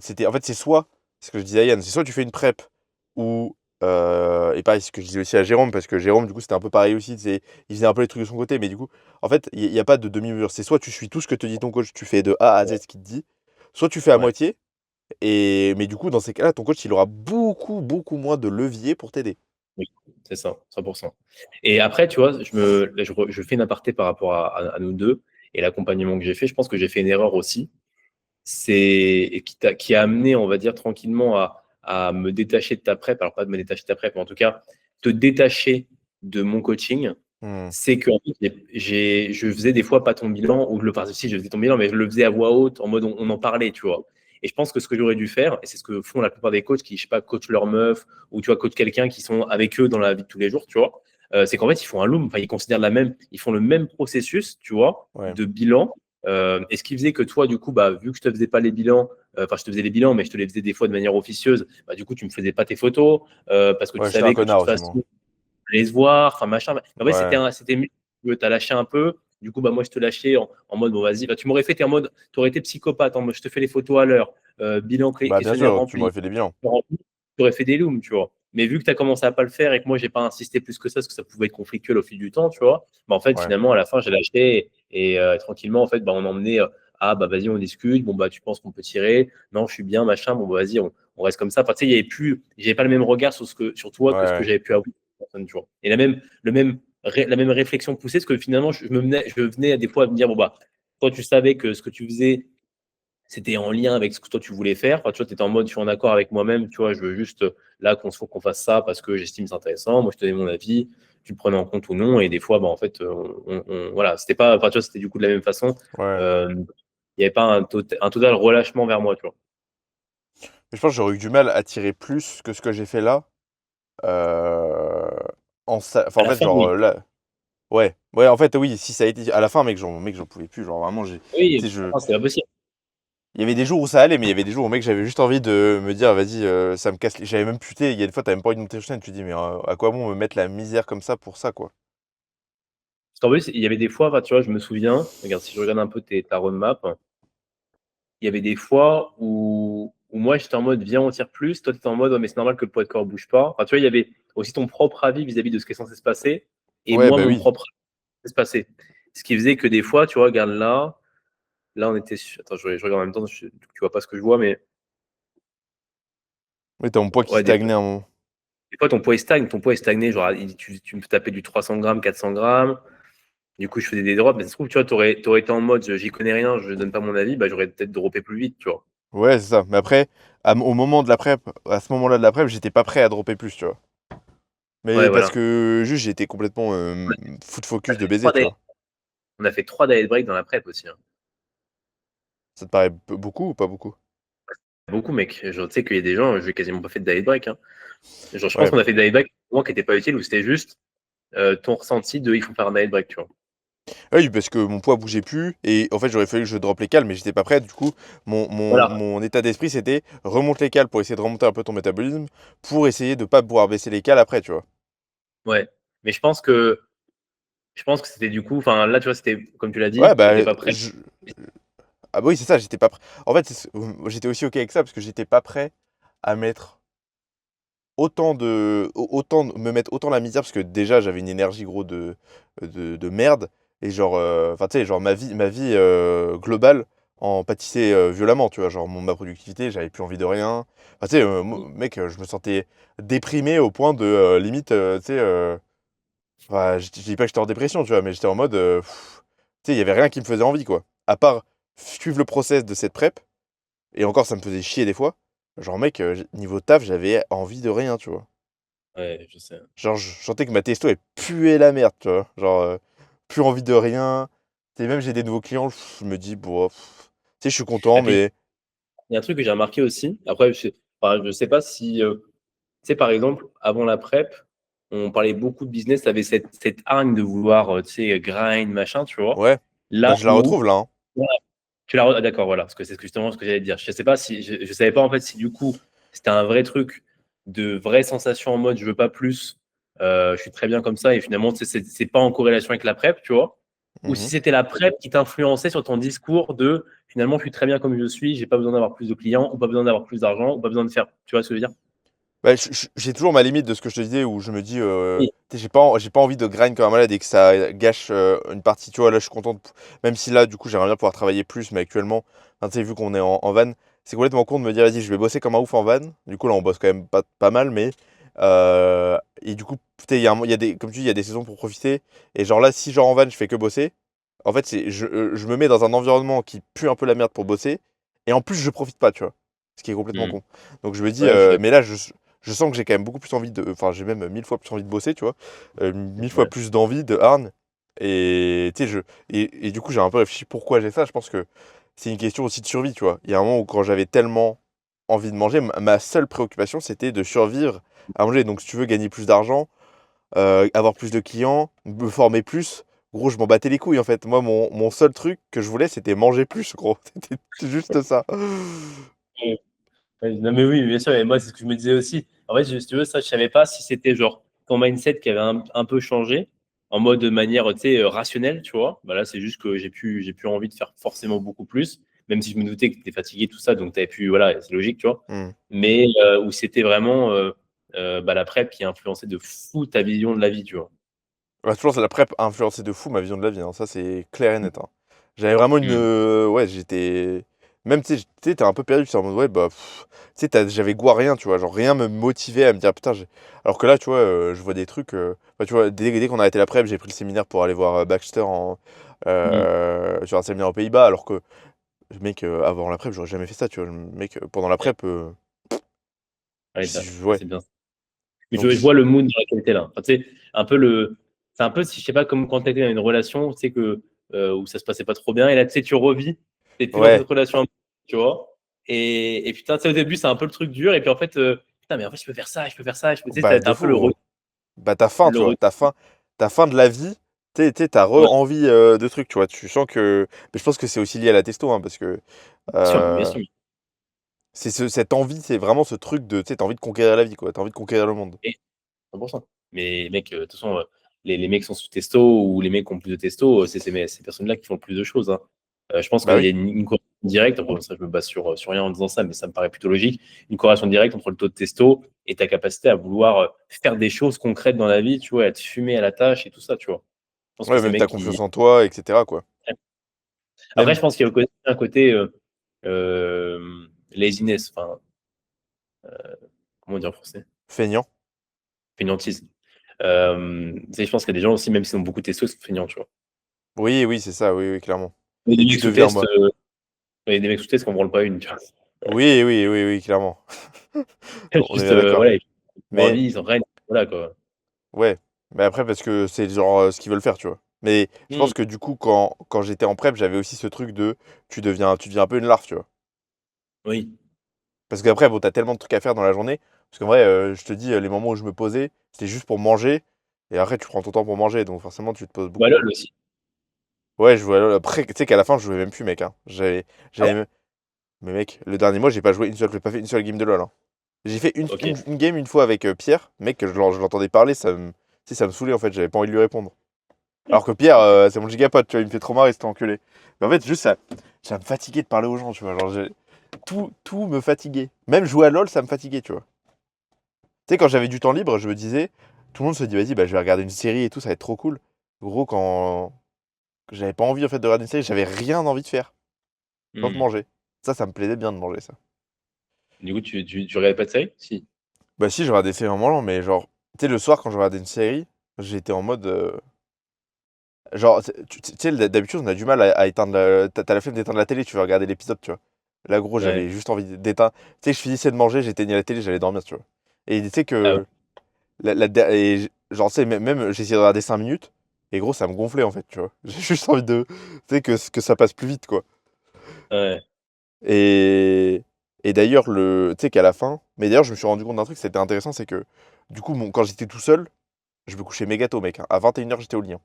c'était, en fait, c'est soit, c'est ce que je disais à Yann, c'est soit tu fais une prep, ou, et pareil, c'est ce que je disais aussi à Jérôme, parce que Jérôme, du coup, c'était un peu pareil aussi, il faisait un peu les trucs de son côté, mais du coup, en fait, il n'y a pas de demi-mesure. C'est soit tu suis tout ce que te dit ton coach, tu fais de A à Z ouais, ce qu'il te dit, soit tu fais à ouais. moitié, mais du coup, dans ces cas-là, ton coach, il aura beaucoup, beaucoup moins de levier pour t'aider. Oui, c'est ça, 100%. Et après, tu vois, je fais une aparté par rapport à nous deux et l'accompagnement que j'ai fait. Je pense que j'ai fait une erreur aussi. C'est qui a amené, on va dire, tranquillement à me détacher de ta prep. Alors, pas de me détacher de ta prep, mais en tout cas, te détacher de mon coaching. Hmm. C'est que en fait, je faisais des fois pas ton bilan, ou si je faisais ton bilan, mais je le faisais à voix haute, en mode on en parlait, tu vois. Et je pense que ce que j'aurais dû faire, et c'est ce que font la plupart des coachs qui, je sais pas, coachent leur meuf, ou tu vois, coachent quelqu'un qui sont avec eux dans la vie de tous les jours, tu vois, c'est qu'en fait, ils font un loom, enfin, ils considèrent ils font le même processus, tu vois, Ouais, de bilan. Et ce qui faisait que toi, du coup, bah, vu que je te faisais pas les bilans, enfin, je te faisais les bilans, mais je te les faisais des fois de manière officieuse, bah, du coup, tu me faisais pas tes photos, parce que tu ouais, j'étais un savais que de connard toute aussi, façon, moi. aller se voir, enfin machin. En fait, Ouais, c'était mieux. Tu as lâché un peu. Du coup, bah, moi, je te lâchais en mode, bon, vas-y. Bah, tu m'aurais fait, t'es en mode, tu aurais été psychopathe. En mode, je te fais les photos à l'heure, bilan bah bien questionnaire sûr, tu m'aurais rempli, fait des bilans. tu aurais fait des looms, tu vois. Mais vu que tu as commencé à pas le faire et que moi, j'ai pas insisté plus que ça, parce que ça pouvait être conflictuel au fil du temps, tu vois, bah, en fait, Ouais. finalement, à la fin, j'ai lâché et tranquillement, en fait, bah, on emmenait, ah, bah, vas-y, on discute. Bon, bah, tu penses qu'on peut tirer? Non, je suis bien, machin. Bon, bah, vas-y, on reste comme ça. Enfin, tu sais, il y avait plus, j'avais pas le même regard sur toi que ce que Ouais, j'avais pu avoir personne, tu vois. Et la même réflexion poussée, parce que finalement, je venais des fois à me dire, bon, bah, toi, tu savais que ce que tu faisais, c'était en lien avec ce que toi, tu voulais faire. Enfin, tu vois, tu étais en mode, je suis en accord avec moi-même, tu vois, je veux juste là qu'on fasse ça parce que j'estime c'est intéressant. Moi, je te donnais mon avis, tu le prenais en compte ou non. Et des fois, bah, en fait, voilà, c'était pas, enfin, tu vois, c'était du coup de la même façon. ouais. Il n'y avait pas un total relâchement vers moi, tu vois. Mais je pense que j'aurais eu du mal à tirer plus que ce que j'ai fait là. euh, Enfin, À en la fait, fin, genre oui. là. Ouais, ouais, en fait, oui, si ça a été. À la fin, mec, j'en pouvais plus. Genre, vraiment, Oui, tu sais, non, c'était pas possible. il y avait des jours où ça allait, mais il y avait des jours où, mec, j'avais juste envie de me dire, vas-y, ça me casse. J'avais même puté. Il y a des fois, t'as même pas envie de monter sur scène. Tu te dis, mais à quoi bon me mettre la misère comme ça pour ça, quoi. Parce qu'en plus, il y avait des fois, enfin, tu vois, je me souviens, regarde, si je regarde un peu ta roadmap, il y avait des fois où moi j'étais en mode viens on tire plus, toi tu étais en mode ouais, mais c'est normal que le poids de corps bouge pas. Enfin, tu vois, il y avait aussi ton propre avis vis-à-vis de ce qui est censé se passer et Ouais, moi bah mon oui. propre avis de ce qui se passer. Ce qui faisait que des fois, tu vois, regarde là on était Attends, je regarde en même temps, tu vois pas ce que je vois, mais Oui, t'as mon poids qui ouais, stagnait à un moment. des fois ton poids il stagne, ton poids est stagné, genre tu me tapais du 300 grammes, 400 grammes. Du coup, je faisais des drops, mais ça se trouve, tu vois, t'aurais été en mode j'y connais rien, je donne pas mon avis, bah j'aurais peut-être droppé plus vite, tu vois. Ouais, c'est ça. Mais après, au moment de la prep, à ce moment-là de la prep, j'étais pas prêt à dropper plus, tu vois. Ouais, Mais parce voilà. que juste, j'étais complètement foot On a focus de fait baiser, tu vois. on a fait 3 diet breaks dans la prep aussi, hein. Ça te paraît beaucoup ou pas beaucoup? Beaucoup, mec. Je sais qu'il y a des gens, j'ai quasiment pas fait de diet break, hein. Genre, je pense Ouais. qu'on a fait des diet break moment qui n'était pas utile, où c'était juste ton ressenti de il faut faire un diet break, tu vois. Oui, parce que mon poids bougeait plus et en fait, j'aurais fallu que je drop les cales, mais j'étais pas prêt. Du coup, Voilà. mon état d'esprit, c'était remonte les cales pour essayer de remonter un peu ton métabolisme, pour essayer de pas pouvoir baisser les cales après, tu vois. Ouais. Mais je pense que c'était du coup, enfin là, tu vois, c'était, comme tu l'as Ouais, dit, bah, t'étais pas prêt. Ah bah oui, c'est ça, j'étais pas prêt. En fait, j'étais aussi OK avec ça parce que j'étais pas prêt à mettre me mettre autant la misère parce que déjà j'avais une énergie gros de merde et genre enfin tu sais genre ma vie globale en pâtissait violemment, tu vois, genre ma productivité, j'avais plus envie de rien. Enfin tu sais mec, je me sentais déprimé au point de limite tu sais enfin je dis pas que j'étais en dépression, tu vois, mais j'étais en mode tu sais, il y avait rien qui me faisait envie quoi. À part suivre le process de cette prep et encore ça me faisait chier des fois. Genre mec, niveau taf, j'avais envie de rien, tu vois. Ouais, je sais. Genre, je sentais que ma testo, elle puait la merde, tu vois. Genre, plus envie de rien. Tu sais, même j'ai des nouveaux clients, je me dis, bon, tu sais, je suis content, Et puis, mais il y a un truc que j'ai remarqué aussi. Après, enfin, je sais pas si, tu sais, par exemple, avant la prep, on parlait beaucoup de business, tu avais cette hargne de vouloir, tu sais, grind, machin, tu vois. ouais. Là Bah, je la où, retrouve là, hein. voilà, ah, d'accord, voilà, parce que c'est justement ce que j'allais dire. Je sais pas si, je savais pas en fait si du coup, c'était un vrai truc de vraie sensation en mode je veux pas plus, je suis très bien comme ça, et finalement, tu sais, c'est pas en corrélation avec la prep, tu vois. Ou si Mhm. c'était la prep qui t'influençait sur ton discours de finalement, je suis très bien comme je suis, j'ai pas besoin d'avoir plus de clients, ou pas besoin d'avoir plus d'argent, ou pas besoin de faire. Tu vois ce que je veux dire? Bah, j'ai toujours ma limite de ce que je te disais où je me dis, Oui. tu sais, j'ai pas envie de grind comme un malade et que ça gâche une partie. Tu vois, là, je suis content, même si là, du coup, j'aimerais bien pouvoir travailler plus, mais actuellement, enfin, tu sais, vu qu'on est en van, c'est complètement con de me dire, vas-y, je vais bosser comme un ouf en van. Du coup, là, on bosse quand même pas mal, mais. Et du coup, tu sais, il y a des, comme tu dis, il y a des saisons pour profiter. Et genre là, si genre en van, je fais que bosser, en fait, je me mets dans un environnement qui pue un peu la merde pour bosser. Et en plus, je profite pas, tu vois. Ce qui est complètement Hmm. con. Donc je me dis, Ouais, je suis mais d'accord. là, je sens que j'ai quand même beaucoup plus envie de. Enfin, j'ai même 1000 fois plus envie de bosser, tu vois. 1000 fois Ouais. plus d'envie, de hargne. Et tu sais, et du coup, j'ai un peu réfléchi pourquoi j'ai ça. Je pense que c'est une question aussi de survie, tu vois. Il y a un moment où, quand j'avais tellement envie de manger, ma seule préoccupation, c'était de survivre à manger. Donc, si tu veux gagner plus d'argent, avoir plus de clients, me former plus, gros, je m'en battais les couilles, en fait. Moi, mon seul truc que je voulais, c'était manger plus, gros. C'était juste ça. Ouais, non, mais oui, bien sûr, et moi, c'est ce que je me disais aussi. En fait, si tu veux, ça, je savais pas si c'était genre ton mindset qui avait un peu changé en mode de manière, tu sais, rationnelle, tu vois. Bah là, c'est juste que j'ai plus envie de faire forcément beaucoup plus, même si je me doutais que tu étais fatigué, tout ça, donc tu avais pu, voilà, c'est logique, tu vois. Hmm. Mais où c'était vraiment bah, la prep qui a influencé de fou ta vision de la vie, tu vois. Ouais, toujours, la prep a influencé de fou ma vision de la vie, hein. Ça, c'est clair et net, hein. J'avais vraiment une. Mm. Ouais, j'étais. Même, tu sais, t'es un peu perdu, tu es en mode, ouais, bah. Tu sais, j'avais goût à rien, tu vois. Genre, rien me motivait à me dire, putain. Alors que là, tu vois, je vois des trucs. Bah, tu vois, dès qu'on a arrêté la prep, j'ai pris le séminaire pour aller voir Baxter Mm. sur un séminaire aux Pays-Bas. Alors que, mec, avant la prep, j'aurais jamais fait ça, tu vois. Mec, pendant la Ouais, prep, ouais, ouais. c'est bien. Mais Donc, je vois le mood dans lequel tu es là. Enfin, tu sais, un peu c'est un peu, si je sais pas, comme quand tu étais dans une relation, tu sais, où ça se passait pas trop bien, et là, tu sais, tu revis, tu es plus dans ouais. cette relation, tu vois. Et putain, tu sais, au début, c'est un peu le truc dur, et puis en fait, putain, mais en fait, je peux faire ça, je peux faire ça, tu sais, Bah, t'as de un peu fou, gros. Bah, t'as faim, le tu vois. T'as faim de la vie. T'as ouais, envie de trucs, tu vois. Tu sens que. Mais je pense que c'est aussi lié à la testo, hein, parce que bien sûr, bien euh, sûr. c'est cette envie, c'est vraiment ce truc de. Tu sais, t'as envie de conquérir la vie, quoi. T'as envie de conquérir le monde. Et 100%. Mais mec, de toute façon, les mecs sont sous testo ou les mecs qui ont plus de testo, c'est ces personnes-là qui font le plus de choses, hein. Je pense Bah qu'il y oui. a une corrélation directe, enfin, ça je me base sur rien en disant ça, mais ça me paraît plutôt logique, une corrélation directe entre le taux de testo et ta capacité à vouloir faire des choses concrètes dans la vie, tu vois, être fumé à la tâche et tout ça, tu vois. Je pense que Ouais, ces même mecs ta qui. confiance en toi, etc., quoi. Après, Même je pense qu'il y a un côté laziness, enfin, comment dire en français? feignant. Fainéantise. Tu sais, je pense qu'il y a des gens aussi, même s'ils ont beaucoup de testo, ils sont feignants, tu vois. Oui, oui, c'est ça, oui, oui, clairement. Mais des Et tu mecs sous deviens. test, Bah... des mecs sous test qui n'en branlent pas une, tu vois. Oui, oui, oui, oui, clairement. On est Juste, bien d'accord. voilà, ils ont Mais envie, ils ont rien, voilà, quoi. ouais. Mais après, parce que c'est genre ce qu'ils veulent faire, tu vois. Mais je Hmm. pense que du coup, quand j'étais en prep, j'avais aussi ce truc de tu deviens un peu une larve, tu vois. Oui. Parce qu'après, bon, t'as tellement de trucs à faire dans la journée. Parce qu'en vrai, je te dis, les moments où je me posais, c'était juste pour manger. Et après, tu prends ton temps pour manger. Donc forcément, tu te poses beaucoup, Voilà, quoi. aussi. Ouais, je vois. Après, tu sais qu'à la fin, je jouais même plus, mec, hein. Ah J'avais... ouais? Mais mec, le dernier mois, j'ai pas fait une seule game de LoL, hein. J'ai fait une, Ok. une, une game une fois avec Pierre. Mec, je l'entendais parler, tu sais, ça me saoulait, en fait. J'avais pas envie de lui répondre. Alors que Pierre, c'est mon gigapote, tu vois, il me fait trop marrer, cet enculé. Mais en fait, juste ça. ça me fatiguait de parler aux gens, tu vois. Genre, tout me fatiguait. Même jouer à LoL, ça me fatiguait, tu vois. Tu sais, quand j'avais du temps libre, je me disais, tout le monde se dit, vas-y, bah, je vais regarder une série et tout, ça va être trop cool. Gros, quand j'avais pas envie en fait de regarder une série, j'avais rien envie de faire, tant de Hmm. manger. Ça me plaisait bien de manger ça. Du coup, tu regardais pas de série? Si. Bah si, je regardais des séries en mangeant, mais genre, tu sais, le soir quand je regardais une série, j'étais en mode, genre, tu sais, d'habitude, on a du mal à éteindre t'as la flemme d'éteindre la télé, tu veux regarder l'épisode, tu vois. Là, gros, Ouais. j'avais juste envie d'éteindre. Tu sais, je finissais de manger, j'éteignais la télé, j'allais dormir, tu vois. Et tu sais Ah ouais. que, genre, tu sais, même j'essayais de regarder 5 minutes, et gros, ça me gonflait, en fait, tu vois. J'ai juste envie de, tu sais, que ça passe plus vite, quoi. Ouais. Et, et d'ailleurs, tu sais qu'à la fin, mais d'ailleurs, je me suis rendu compte d'un truc, c'était intéressant, c'est que, du coup, quand j'étais tout seul, je me couchais méga tôt, mec, hein. À 21h, j'étais au lit, hein.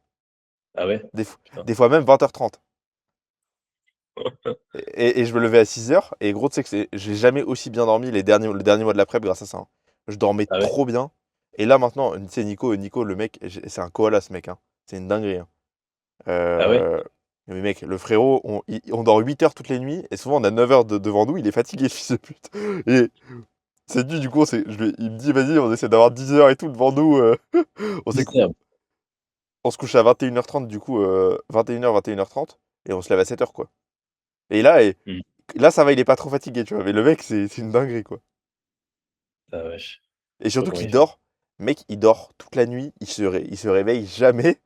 Ah ouais? Des, Putain. des fois même 20h30. Et je me levais à 6h. Et gros, tu sais que j'ai jamais aussi bien dormi le dernier mois de la prep grâce à ça, hein. Je dormais Ah ouais? trop bien. Et là, maintenant, tu sais, Nico, le mec, c'est un koala, ce mec, hein. C'est une dinguerie, hein. Ah ouais? Euh, mais mec, le frérot, on dort 8 heures toutes les nuits. Et souvent, on a 9 heures devant nous. Il est fatigué, fils de pute. Et cette nuit, du coup, il me dit, vas-y, on essaie d'avoir 10 heures et tout devant nous. On s'est cou- 10 heures. on se couche à 21h30, du coup, 21h, 21h30. Et on se lève à 7h, quoi. Et là, Hmm. là, ça va, il est pas trop fatigué, tu vois. Mais le mec, c'est une dinguerie, quoi. Ah vache. Et Je sais pas surtout comment qu'il il fait. dort. Mec, il dort toute la nuit. Il se réveille jamais.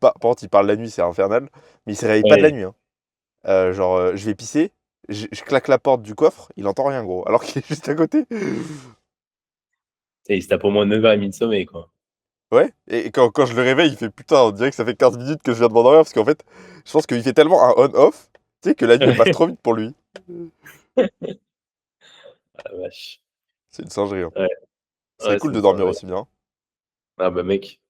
Par contre, il parle la nuit, c'est infernal. Mais il se réveille pas de la Ouais. nuit, hein. Genre, je vais pisser. Je claque la porte du coffre. Il entend rien, gros. Alors qu'il est juste à côté. Il se tape au moins 9h30 de sommeil, quoi. Ouais. Et quand je le réveille, il fait putain, on dirait que ça fait 15 minutes que je viens de m'endormir. Parce qu'en fait, je pense qu'il fait tellement un on-off. Tu sais, que la nuit, elle passe Ouais. trop vite pour lui. Ah vache. C'est une singerie, hein. Ouais. C'est Ouais, cool c'est de une dormir singerie. aussi bien. Ah bah mec,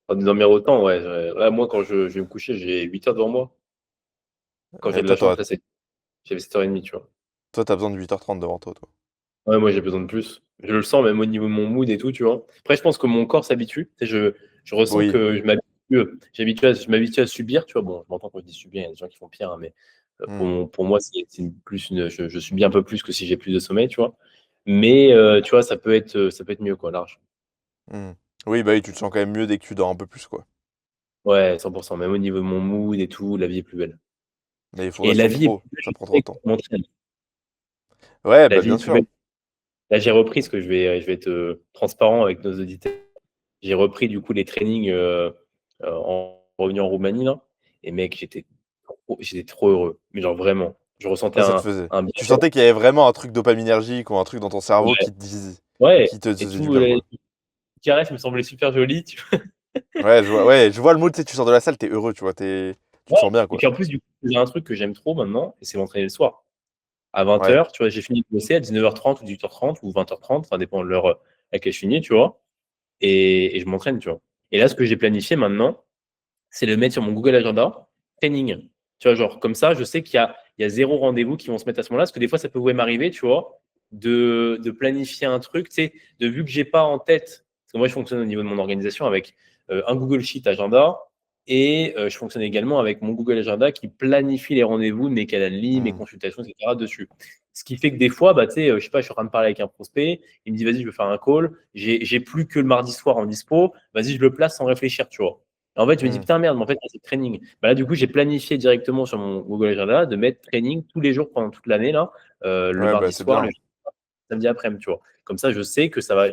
pas de dormir autant, ouais. Là, moi, quand je vais me coucher, j'ai 8 heures devant moi. Quand j'ai de la Toi, chance, là, j'avais 7h30, tu vois. t'as besoin de 8h30 devant toi, toi. Ouais, moi, j'ai besoin de plus. Je le sens même au niveau de mon mood et tout, tu vois. Après, je pense que mon corps s'habitue. Tu sais, je ressens Oui. que je m'habitue à subir, tu vois. Bon, je m'entends quand je dis subir, il y a des gens qui font pire, hein, mais Hmm, pour moi, je subis un peu plus que si j'ai plus de sommeil, tu vois. Mais, tu vois, ça peut être mieux, quoi, large. hmm. Oui, bah oui, tu te sens quand même mieux dès que tu dors un peu plus, quoi. Ouais, 100%. Même au niveau de mon mood et tout, la vie est plus belle. Mais il faut Et rester la vie est plus trop, belle, ça je prend trop sais, de quand temps. je m'entraîne. Ouais, La bah vie bien est plus sûr. belle. Là, j'ai repris ce que je vais être transparent avec nos auditeurs. J'ai repris du coup les trainings en revenant en Roumanie là. Et mec, j'étais trop heureux. Mais genre vraiment, je ressentais Ça te faisait. un Tu bien-être. sentais qu'il y avait vraiment un truc dopaminergique ou un truc dans ton cerveau Ouais, qui te disait, ouais. qui te Et faisait du tout, bien, les quoi. caresses me semblaient super jolies. Tu vois. Ouais, je vois le mood, tu sais, tu sors de la salle, t'es heureux, tu vois, tu te Ouais. sens bien, Et quoi. puis en plus, du coup, j'ai un truc que j'aime trop maintenant, et c'est m'entraîner le soir. À Ouais. 20h, tu vois, j'ai fini de bosser à 19h30 ou 18h30 ou 20h30, ça dépend de l'heure à laquelle je finis, tu vois. Et je m'entraîne, tu vois. Et là, ce que j'ai planifié maintenant, c'est le mettre sur mon Google Agenda, training. Tu vois, genre, comme ça, je sais il y a zéro rendez-vous qui vont se mettre à ce moment-là, parce que des fois, ça peut m'arriver, tu vois, de planifier un truc, tu sais, de vu que j'ai pas en tête, parce que moi, je fonctionne au niveau de mon organisation avec un Google Sheet Agenda, et je fonctionne également avec mon Google Agenda qui planifie les rendez-vous, mes calendly, mes Hmm. consultations, etc. dessus. Ce qui fait que des fois, bah, tu sais, je sais pas, je suis en train de parler avec un prospect, il me dit, vas-y, je veux faire un call, j'ai plus que le mardi soir en dispo, vas-y, je le place sans réfléchir, tu vois. Et en fait, je me dis, Hmm. putain, merde, mais en fait, c'est training. Bah là, du coup, j'ai planifié directement sur mon Google Agenda de mettre training tous les jours pendant toute l'année, là, le Ouais, bah mardi c'est soir, le bien. samedi après-midi, tu vois. Comme ça, je sais que ça va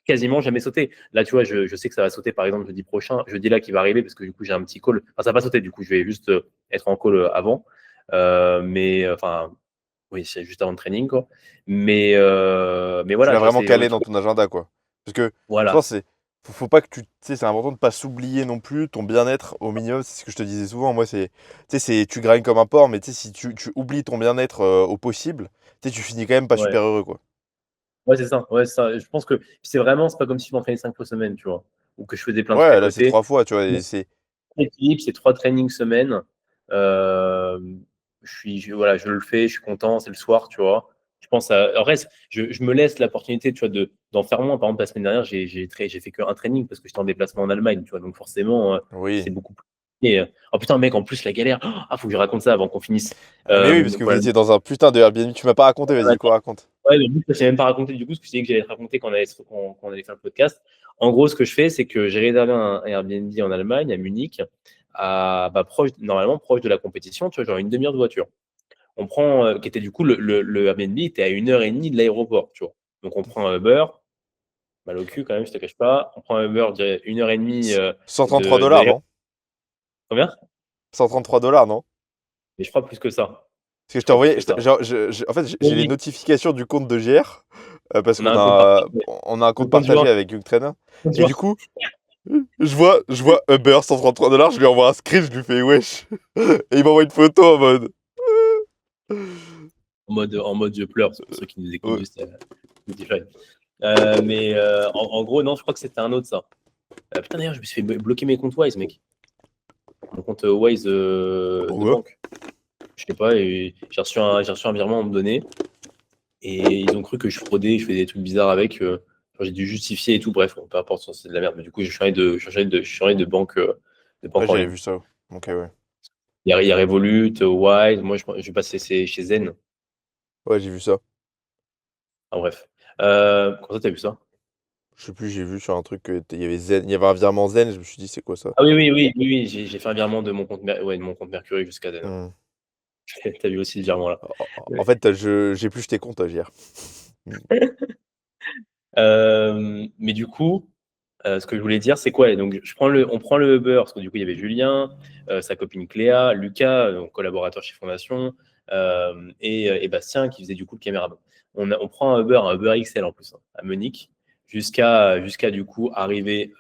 quasiment jamais sauter. Là, tu vois, je sais que ça va sauter, par exemple, jeudi prochain, jeudi là qui va arriver, parce que du coup, j'ai un petit call. Enfin, ça va pas sauter, du coup, je vais juste être en call avant. Enfin, oui, c'est juste avant le training, quoi. Mais Tu voilà, l'as tu vois, vraiment c'est calé dans ton agenda, quoi. Parce que je voilà. pense que faut pas que tu sais, c'est important de pas s'oublier non plus ton bien-être au minimum, c'est ce que je te disais souvent. Moi, tu sais, tu grindes comme un porc, mais tu sais, si tu oublies ton bien-être au possible, tu sais, tu finis quand même pas Ouais. super heureux, quoi. Ouais, c'est ça. Ouais, c'est ça. Je pense que c'est pas comme si je m'entraînais 5 fois semaine, tu vois, ou que je faisais plein de trucs à Ouais, là, c'est côté. 3 fois, tu vois, et c'est Équilibre, c'est 3 trainings semaine. Euh, voilà, je le fais, je suis content, c'est le soir, tu vois. En reste, je me laisse l'opportunité, tu vois, d'en faire moins. Par exemple, la semaine dernière, j'ai fait qu'un training parce que j'étais en déplacement en Allemagne, tu vois. Donc forcément, oui. c'est beaucoup plus. Et, oh putain, mec, en plus, la galère. Ah, faut que je raconte ça avant qu'on finisse. Ah, mais oui, parce que vous Voilà. étiez dans un putain de Airbnb. Tu m'as pas raconté, vas-y, quoi, raconte. Ouais, mais du coup, je t'ai même pas raconté du coup ce que je disais que j'allais te raconter quand on allait faire le podcast. En gros, ce que je fais, c'est que j'ai réservé un Airbnb en Allemagne, à Munich, normalement proche de la compétition, tu vois, genre une demi-heure de voiture. On prend, qui était du coup, le Airbnb était à 1h30 de l'aéroport, tu vois. Donc on prend un Uber, mal au cul quand même, je te cache pas. On prend un Uber, je dirais 1h30 133 de dollars, l'aéroport. non? Combien? 133 $, non? Mais je crois plus que ça. Parce que je Je t'ai crois plus envoyé, que ça. genre, en fait, j'ai les Oui, notifications du compte de GR, parce on a qu'on un compte partagé. on a un Le compte compte joint. partagé avec Young Trainer. Le compte Et joint. du coup, je vois Uber 133 dollars, je lui envoie un screen, je lui fais wesh. Et il m'envoie une photo en mode. En mode je pleure, c'est pour ceux qui nous écoutent Ouais. juste Spotify. Mais en gros, non, je crois que c'était un autre, ça. Putain, d'ailleurs, je me suis fait bloquer mes comptes Wise, mec. Mon compte Wise de Pourquoi? banque. Je sais pas, et j'ai reçu un virement à un moment donné. Et ils ont cru que je fraudais, je faisais des trucs bizarres avec. J'ai dû justifier et tout. Bref, bon, peu importe, c'est de la merde. Mais du coup, je changeais de banque, Ouais, en j'avais ligne. vu ça. Ok, ouais. Il y a Revolut, Wise. Moi, je vais passer chez Zen. Ouais, j'ai vu ça. Enfin, bref. Quand ça, t'as vu ça? Je sais plus, j'ai vu sur un truc il y avait Zen, il y avait un virement Zen, je me suis dit c'est quoi ça? Ah oui, oui, oui, oui, oui, j'ai fait un virement de mon compte, ouais, de mon compte Mercury jusqu'à Zen. Hmm. T'as vu aussi ce virement-là. En fait, j'ai plus tes comptes, JR. Mais du coup, ce que je voulais dire, c'est quoi? Donc, on prend le Uber, parce que du coup, il y avait Julien, sa copine Cléa, Lucas, donc collaborateur chez Fondation, et Bastien qui faisait du coup le caméraman. On prend un Uber XL en plus, hein, à Munich, jusqu'à du coup arriver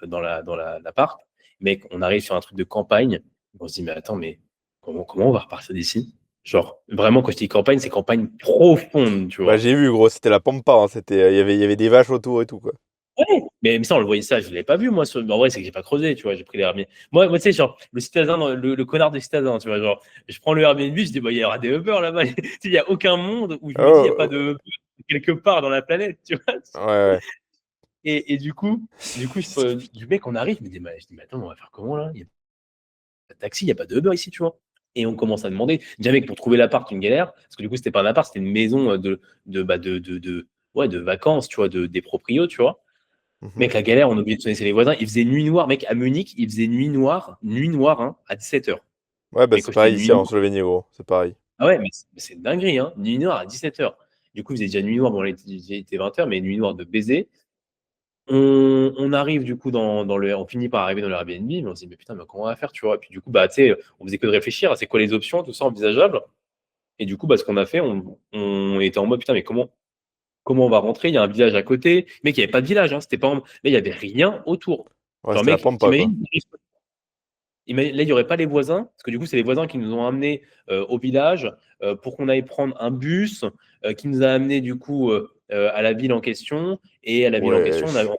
l'appart. Mec, on arrive sur un truc de campagne. On se dit, mais attends, mais comment on va repartir d'ici? Genre, vraiment, quand je dis campagne, c'est campagne profonde, tu Bah vois. j'ai vu gros, c'était la pampa, hein, il y avait des vaches autour et tout quoi. Ouais, mais ça, on le voyait ça, je ne l'avais pas vu, moi. En vrai, c'est que j'ai pas creusé, tu vois, j'ai pris les Airbnb. Moi, tu sais, genre, le citadin, le connard de citadin, tu vois, genre, je prends le Airbnb, je dis, bah, il y aura des Uber là-bas. Il n'y a aucun monde où je me dis, il n'y a pas Oh, de Uber quelque part dans la planète, tu vois. ouais, ouais. Et du coup, du mec, on arrive, je dis, mais attends, on va faire comment là? Il n'y a pas de taxi, il n'y a pas de Uber ici, tu vois. Et on commence à demander. Déjà, mec, pour trouver l'appart, une galère, parce que du coup, c'était pas un appart, c'était une maison de vacances, tu vois, des proprios, tu vois. Mhm. Mec, la galère, on a oublié de sonner, c'est les voisins. Il faisait nuit noire, mec, à Munich, il faisait nuit noire, hein, à 17h. Ouais, bah Mais c'est quand je dis pareil ici nuit en noire, Slovénie gros, c'est pareil. ah ouais, mais c'est une dinguerie, hein, nuit noire à 17h. Du coup, il faisait déjà nuit noire, bon, il était 20h, mais nuit noire de baiser. On arrive du coup on finit par arriver dans le Airbnb, mais on se dit, mais putain, mais comment on va faire, tu vois? Et puis du coup, bah, tu sais, on faisait que de réfléchir à c'est quoi les options, tout ça envisageable. Et du coup, bah, ce qu'on a fait, on était en mode, putain, mais comment on va rentrer? Il y a un village à côté. Mec, il n'y avait pas de village, hein, c'était pas, mais il n'y avait rien autour. Ouais, Genre, c'était la mec, pampa quoi. t'imagines? Là, il n'y aurait pas les voisins, parce que du coup, c'est les voisins qui nous ont amenés au village pour qu'on aille prendre un bus qui nous a amenés du coup à la ville en question. Et à la ville en question, on a. Wesh.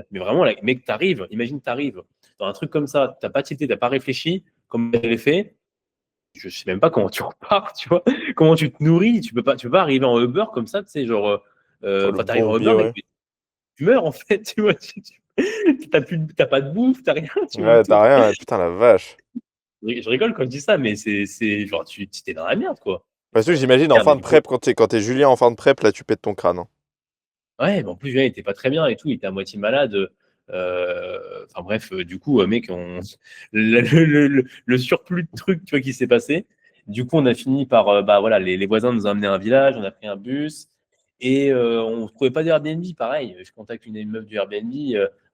Mais vraiment, là, mec, imagine, t'arrives dans un truc comme ça, t'as pas tilté, t'as pas réfléchi, comme j'avais fait. Je sais même pas comment tu repars, tu vois, comment tu te nourris. Tu peux pas arriver en Uber comme ça, tu sais, genre, Oh, le enfin, t'arrives en bourbier, Uber, mec, ouais. mais tu meurs en fait, tu vois. T'as pas de bouffe, t'as rien, tu vois, Ouais, tout. t'as rien, ouais, putain la vache. Je rigole quand je dis ça, mais genre, tu t'es dans la merde, quoi. Parce que j'imagine en Merde, fin mais de du coup, prep, quand t'es Julien en fin de prep, là tu pètes ton crâne, hein. ouais, mais en plus, Julien il était pas très bien et tout, il était à moitié malade. Enfin bref, du coup, mec, le surplus de trucs, tu vois, qui s'est passé. Du coup, on a fini par, bah voilà, les voisins nous ont amené à un village, on a pris un bus et on ne trouvait pas d'Airbnb. Pareil, je contacte une meuf du Airbnb,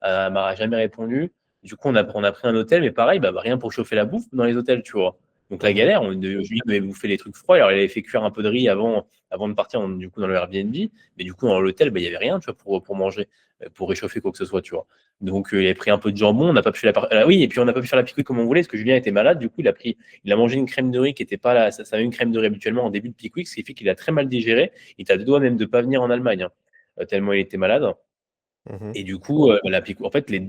elle m'a jamais répondu. Du coup, on a pris un hôtel, mais pareil, bah, rien pour chauffer la bouffe dans les hôtels, tu vois. Donc la Mhm. galère, Julien devait bouffer les trucs froids, alors il avait fait cuire un peu de riz avant de partir du coup dans le Airbnb. Mais du coup, dans l'hôtel, bah, il n'y avait rien, tu vois, pour manger, pour réchauffer quoi que ce soit, tu vois. Donc, il a pris un peu de jambon, on n'a pas pu faire oui, et puis on n'a pas pu faire la pique comme on voulait, parce que Julien était malade. Du coup, il a mangé une crème de riz qui n'était pas là. Ça avait une crème de riz habituellement en début de pique ce qui fait qu'il a très mal digéré. Il était à deux doigts même de pas venir en Allemagne, hein, tellement il était malade. Mhm. Et du coup, en fait, les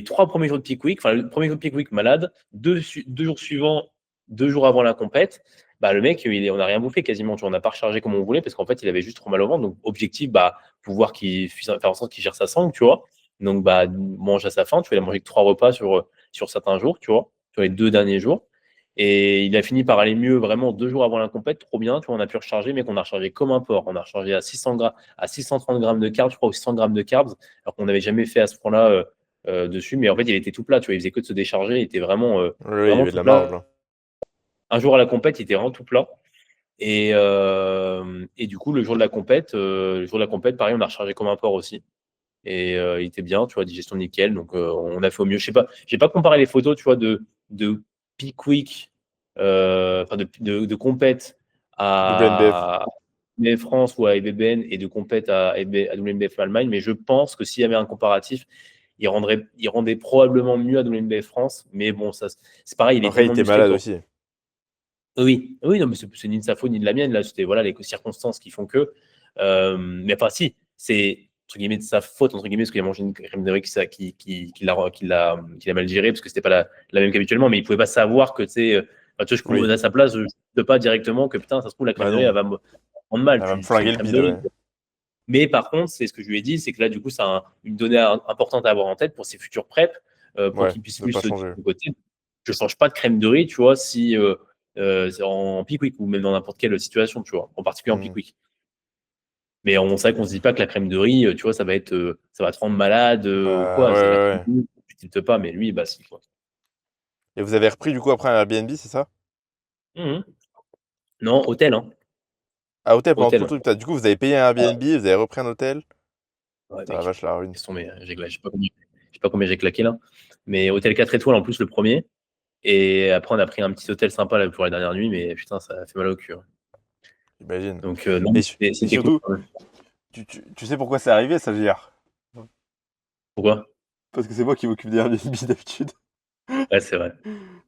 3 premiers jours de Peak Week, enfin, le premier jour de Peak Week malade, 2 jours suivants, 2 jours avant la compète, bah, le mec, on n'a rien bouffé quasiment. Tu vois, on n'a pas rechargé comme on voulait parce qu'en fait, il avait juste trop mal au ventre. Donc, objectif, bah, faire en sorte qu'il gère sa sangle, tu vois. Donc, bah, mange à sa faim. Tu vois, il a mangé que 3 repas sur certains jours, tu vois, sur les 2 derniers jours. Et il a fini par aller mieux vraiment 2 jours avant la compète, trop bien. Tu vois, on a pu recharger, mais qu'on a rechargé comme un porc. On a rechargé à 630 grammes de carbs, je crois, ou 600 grammes de carbs, alors qu'on n'avait jamais fait à ce point-là dessus. Mais en fait, il était tout plat, tu vois, il faisait que de se décharger, il était Oui, il y vraiment avait de tout la marge, plat. là. Un jour à la compète, il était vraiment tout plat. Et du coup, le jour de la compète, pareil, on a rechargé comme un porc aussi. Et il était bien, tu vois, digestion nickel. Donc, on a fait au mieux. Je sais pas, j'ai pas comparé les photos, tu vois, de Peak Week, enfin de compète WNBF. à WNBF France ou à EBBN et de compète à WNBF Allemagne. Mais je pense que s'il y avait un comparatif, il rendrait probablement mieux à WNBF France. Mais bon, ça, c'est pareil, il est Après, il tellement était musclé malade que aussi. oui, oui, non, mais c'est ni de sa faute ni de la mienne. Là, c'était voilà les circonstances qui font que. Mais enfin, si, c'est entre guillemets de sa faute entre guillemets parce qu'il a mangé une crème de riz qu'il a mal géré parce que c'était pas la même qu'habituellement. Mais il pouvait pas savoir que tu sais, enfin, tu vois, Oui. à sa place, je ne pas directement que putain, ça se trouve la crème Bah de riz elle non, va me rendre mal. elle va me C'est une flinguer le crème de bide, riz. ouais. Mais par contre, c'est ce que je lui ai dit, c'est que là, du coup, c'est une donnée importante à avoir en tête pour ses futurs preps, pour Ouais, qu'il puisse de plus pas se dire changer. de côté. Je ne change pas de crème de riz, tu vois, si c'est en peak week ou même dans n'importe quelle situation, tu vois, en particulier en Hmm. peak week. Mais on sait qu'on se dit pas que la crème de riz, tu vois, ça va te rendre malade ou Bah quoi. ouais, C'est la ouais, crème ouais. de riz, tu tiltes pas, mais lui, bah si, quoi. Et vous avez repris du coup après un Airbnb, c'est ça? Mhm. Non, hôtel, hein. Ah, hôtel pendant tout le Hôtel. truc. Du coup, vous avez payé un Airbnb, vous avez repris un hôtel. Ouais, Ah la mec, vache, la rune. laisse tomber. Je sais pas combien j'ai claqué là. Mais hôtel 4 étoiles en plus, le premier. Et après, on a pris un petit hôtel sympa là, pour la dernière nuit, mais putain, ça a fait mal au cul, hein. J'imagine. Donc, non, Et, et c'était cool surtout, quand même. tu sais pourquoi c'est arrivé, ça, JR? Pourquoi? Parce que c'est moi qui m'occupe des Airbnb d'habitude. Ouais, c'est vrai.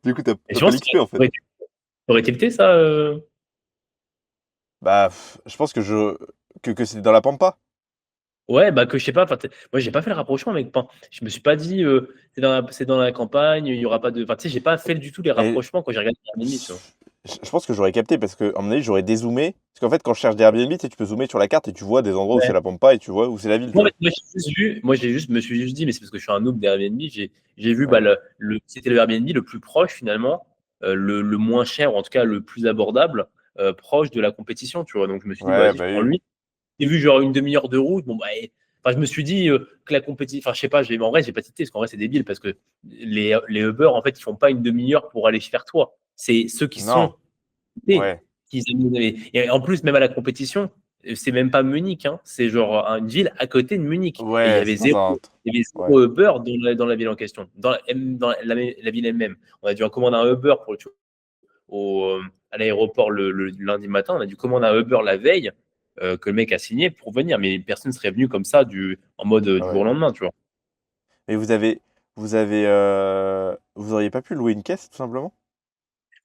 Du coup, Et t'as je pas pense que l'XP en fait. aurait tilté ça. Bah, je pense que c'est dans la pampa. Ouais, bah que je sais pas. Moi, j'ai pas fait le rapprochement avec Pain. Je me suis pas dit, c'est dans la campagne, il y aura pas de. Enfin, tu sais, j'ai pas fait du tout les Mais rapprochements quand j'ai regardé Airbnb, tu vois. je pense que j'aurais capté parce que, à mon avis, j'aurais dézoomé. Parce qu'en fait, quand je cherche des Airbnb, tu sais, tu peux zoomer sur la carte et tu vois des endroits où c'est Ouais. la pampa et tu vois où c'est la ville, tu Moi, vois. me suis juste dit, mais c'est parce que je suis un noob d'Airbnb. J'ai vu, bah, Ouais. c'était le Airbnb le plus proche finalement, le moins cher, ou en tout cas le plus abordable, proche de la compétition, tu vois. Donc, je me suis dit, bah, Ouais, vas-y, je bah prends oui. lui. J'ai vu genre une demi-heure de route. Bon, bah, enfin, je me suis dit que la compétition. Enfin, je sais pas, en vrai, j'ai pas cité, parce qu'en vrai, c'est débile, parce que les Uber, en fait, ils font pas une demi-heure pour aller faire toi. C'est ceux qui Non. sont cités Ouais. qui et en plus, même à la compétition, c'est même pas Munich, hein, c'est genre une ville à côté de Munich. Et Ouais, c'est dans un. il y avait Ouais. zéro Uber dans la ville en question, dans la ville elle-même. On a dû en commander un Uber tu vois, à l'aéroport le lundi matin. On a dû commander un Uber la veille que le mec a signé pour venir. Mais personne ne serait venu comme ça en mode Ah du jour ouais. au lendemain, tu vois. Mais vous auriez pas pu louer une caisse, tout simplement?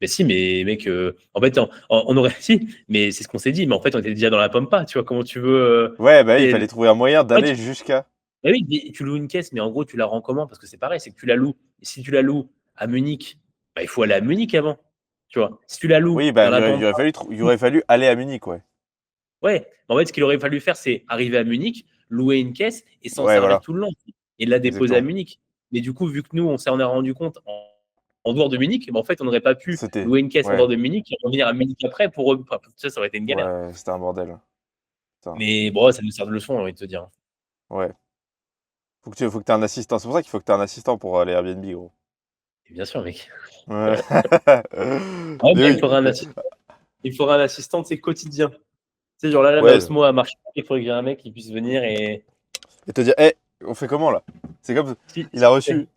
Mais si, mais mec, en fait, on aurait si, mais c'est ce qu'on s'est dit. Mais en fait, on était déjà dans la pampa, tu vois. Comment tu veux Ouais, bah oui, il t'es- fallait trouver un moyen ouais, d'aller jusqu'à. bah oui, mais tu loues une caisse, mais en gros, tu la rends comment? Parce que c'est pareil, c'est que tu la loues. Et si tu la loues à Munich, bah, il faut aller à Munich avant, tu vois. Si tu la loues Oui, bah dans la pampa, il aurait fallu aller à Munich, ouais. ouais. En fait, ce qu'il aurait fallu faire, c'est arriver à Munich, louer une caisse et s'en Ouais, servir voilà, tout le long et la déposer à exactement. Munich. Mais du coup, vu que nous, on s'en est rendu compte en dehors de Munich, bah, en fait, on n'aurait pas pu C'était. louer une caisse en Ouais, dehors de Munich et revenir à Munich après enfin, ça aurait été une galère. ouais, c'était un bordel. Putain. Mais bon, ça nous sert de leçon, j'ai envie de te dire. Ouais. Faut que tu aies un assistant. C'est pour ça qu'il faut que tu aies un assistant pour aller Airbnb, gros. Et bien sûr, mec. Ouais. Ouais, Mais bah, oui. il faudra un assistant, c'est quotidien. Tu sais, genre là, ma Ouais. Osmo a marché, il faudrait que j'ai un mec qui puisse venir et. Et te dire, hé, on fait comment là? C'est comme. Il S'il a te plaît. reçu.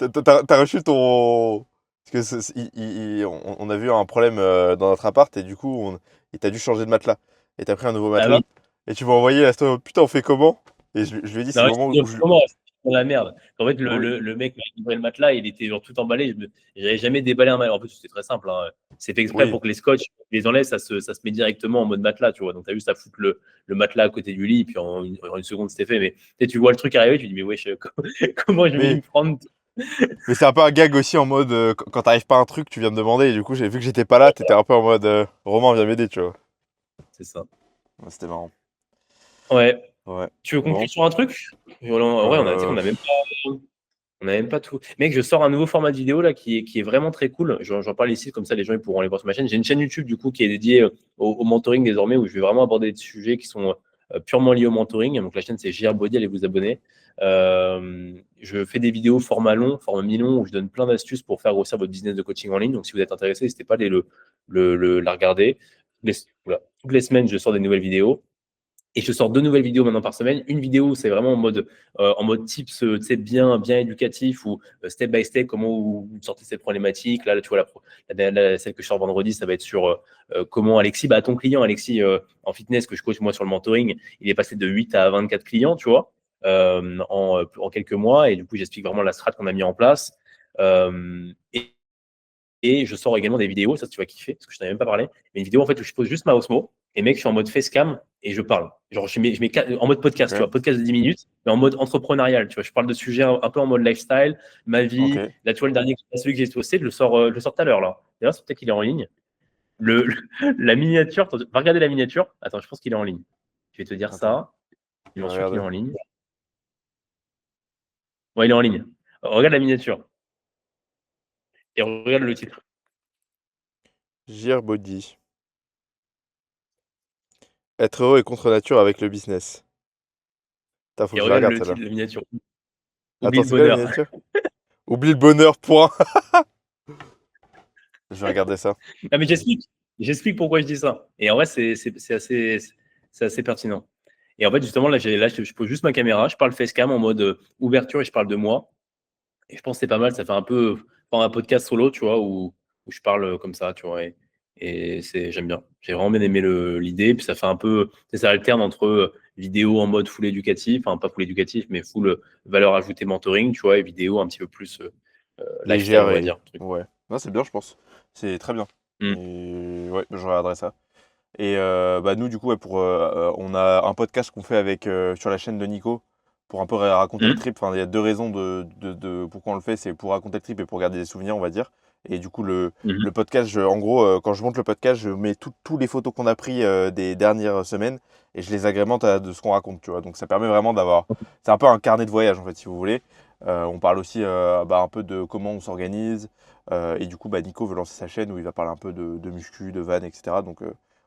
T'as reçu ton. Parce que on a vu un problème dans notre appart et du coup, et t'as dû changer de matelas. Et t'as pris un nouveau Ah matelas. oui. Et tu m'as envoyé la story, putain, on fait comment? Et je lui ai dit, c'est Non, le je te moment dis où je. comment, c'est dans la merde. En fait, le, Oui. le, le mec m'a livré le matelas, il était genre tout emballé. J'avais jamais déballé un matelas. En plus, c'est très simple, hein. C'est fait exprès Oui. pour que les scotch, les enlèves, ça se met directement en mode matelas, tu vois. Donc, tu as juste à foutre le matelas à côté du lit, et puis en une seconde, c'était fait. Mais tu vois le truc arriver, tu te dis, mais wesh, comment je vais Mais me prendre? Mais c'est un peu un gag aussi en mode quand t'arrives pas à un truc, tu viens me demander. Et du coup, j'ai vu que j'étais pas là, t'étais un peu en mode Romain, viens m'aider, tu vois. C'est ça. Ouais, c'était marrant. Ouais. Ouais. Tu veux conclure Bon. sur un truc? En vrai, tu sais qu'on Euh, a même on n'a même pas tout. Mec, je sors un nouveau format de vidéo là qui est vraiment très cool. J'en parle ici, comme ça les gens ils pourront aller voir sur ma chaîne. J'ai une chaîne YouTube du coup qui est dédiée au mentoring désormais où je vais vraiment aborder des sujets qui sont purement liés au mentoring. Donc la chaîne c'est JR Body, allez vous abonner. Je fais des vidéos format long, format mi-long où je donne plein d'astuces pour faire grossir votre business de coaching en ligne. Donc si vous êtes intéressé, n'hésitez pas à aller la regarder. Toutes les semaines, je sors des nouvelles vidéos. Et je sors 2 nouvelles vidéos maintenant par semaine. Une vidéo, c'est vraiment en mode tips, bien éducatif ou step by step, comment vous sortez ces problématiques. Là, tu vois, celle que je sors vendredi, ça va être sur comment Alexis, ton client, Alexis, en fitness, que je coach moi sur le mentoring, il est passé de 8 à 24 clients, tu vois, en quelques mois. Et du coup, j'explique vraiment la strat qu'on a mis en place. Et je sors également des vidéos, ça tu vas kiffer, parce que je t'en avais même pas parlé, mais une vidéo en fait où je pose juste ma Osmo, et mec, je suis en mode facecam et je parle. Genre, en mode podcast, tu ok. vois, podcast de 10 minutes, mais en mode entrepreneurial, tu vois. Je parle de sujets un peu en mode lifestyle, ma Ok. vie. Là, tu vois, celui que j'ai posté, je le sors tout à l'heure, là. D'ailleurs, c'est peut-être qu'il est en ligne. La miniature, attends, va regarder la miniature. Attends, je pense qu'il est en ligne. Je vais te dire Attends. ça. Je Je suis vais sûr qu'il est regarder. en ligne. Ouais, il est en ligne. Regarde la miniature et regarde le titre. JR Body. Être heureux et contre nature avec le business. Putain, faut Et que je la regarde regarde le celle-là. titre, la miniature. Oublie Attends, le c'est quoi la bonheur. miniature? Oublie le bonheur, point. Je vais regarder ça. Ah, mais j'explique pourquoi je dis ça. Et en vrai, c'est assez pertinent. Et en fait, justement, là, je pose juste ma caméra, je parle facecam en mode ouverture et je parle de moi. Et je pense que c'est pas mal, ça fait un peu un podcast solo, tu vois, où je parle comme ça, tu vois. J'aime bien. J'ai vraiment bien aimé l'idée. Puis ça fait un peu, ça alterne entre vidéo en mode full éducatif, enfin pas full éducatif, mais full valeur ajoutée mentoring, tu vois, et vidéo un petit peu plus lifestyle, Légère on va et. dire. Truc. Ouais. Non, c'est bien, je pense. C'est très bien. Mm. Et ouais, je regarderai ça. Et bah nous, du coup, ouais, on a un podcast qu'on fait avec sur la chaîne de Nico pour un peu raconter le Mm. trip. Enfin, il y a deux raisons de pourquoi on le fait. C'est pour raconter le trip et pour garder des souvenirs, on va dire. Et du coup, Mhm. le podcast, en gros, quand je monte le podcast, je mets tous les photos qu'on a pris des dernières semaines et je les agrémente de ce qu'on raconte, tu vois. Donc ça permet vraiment d'avoir. C'est un peu un carnet de voyage, en fait, si vous voulez. On parle aussi un peu de comment on s'organise. Et du coup, Nico veut lancer sa chaîne où il va parler un peu de muscu, de van, etc. Donc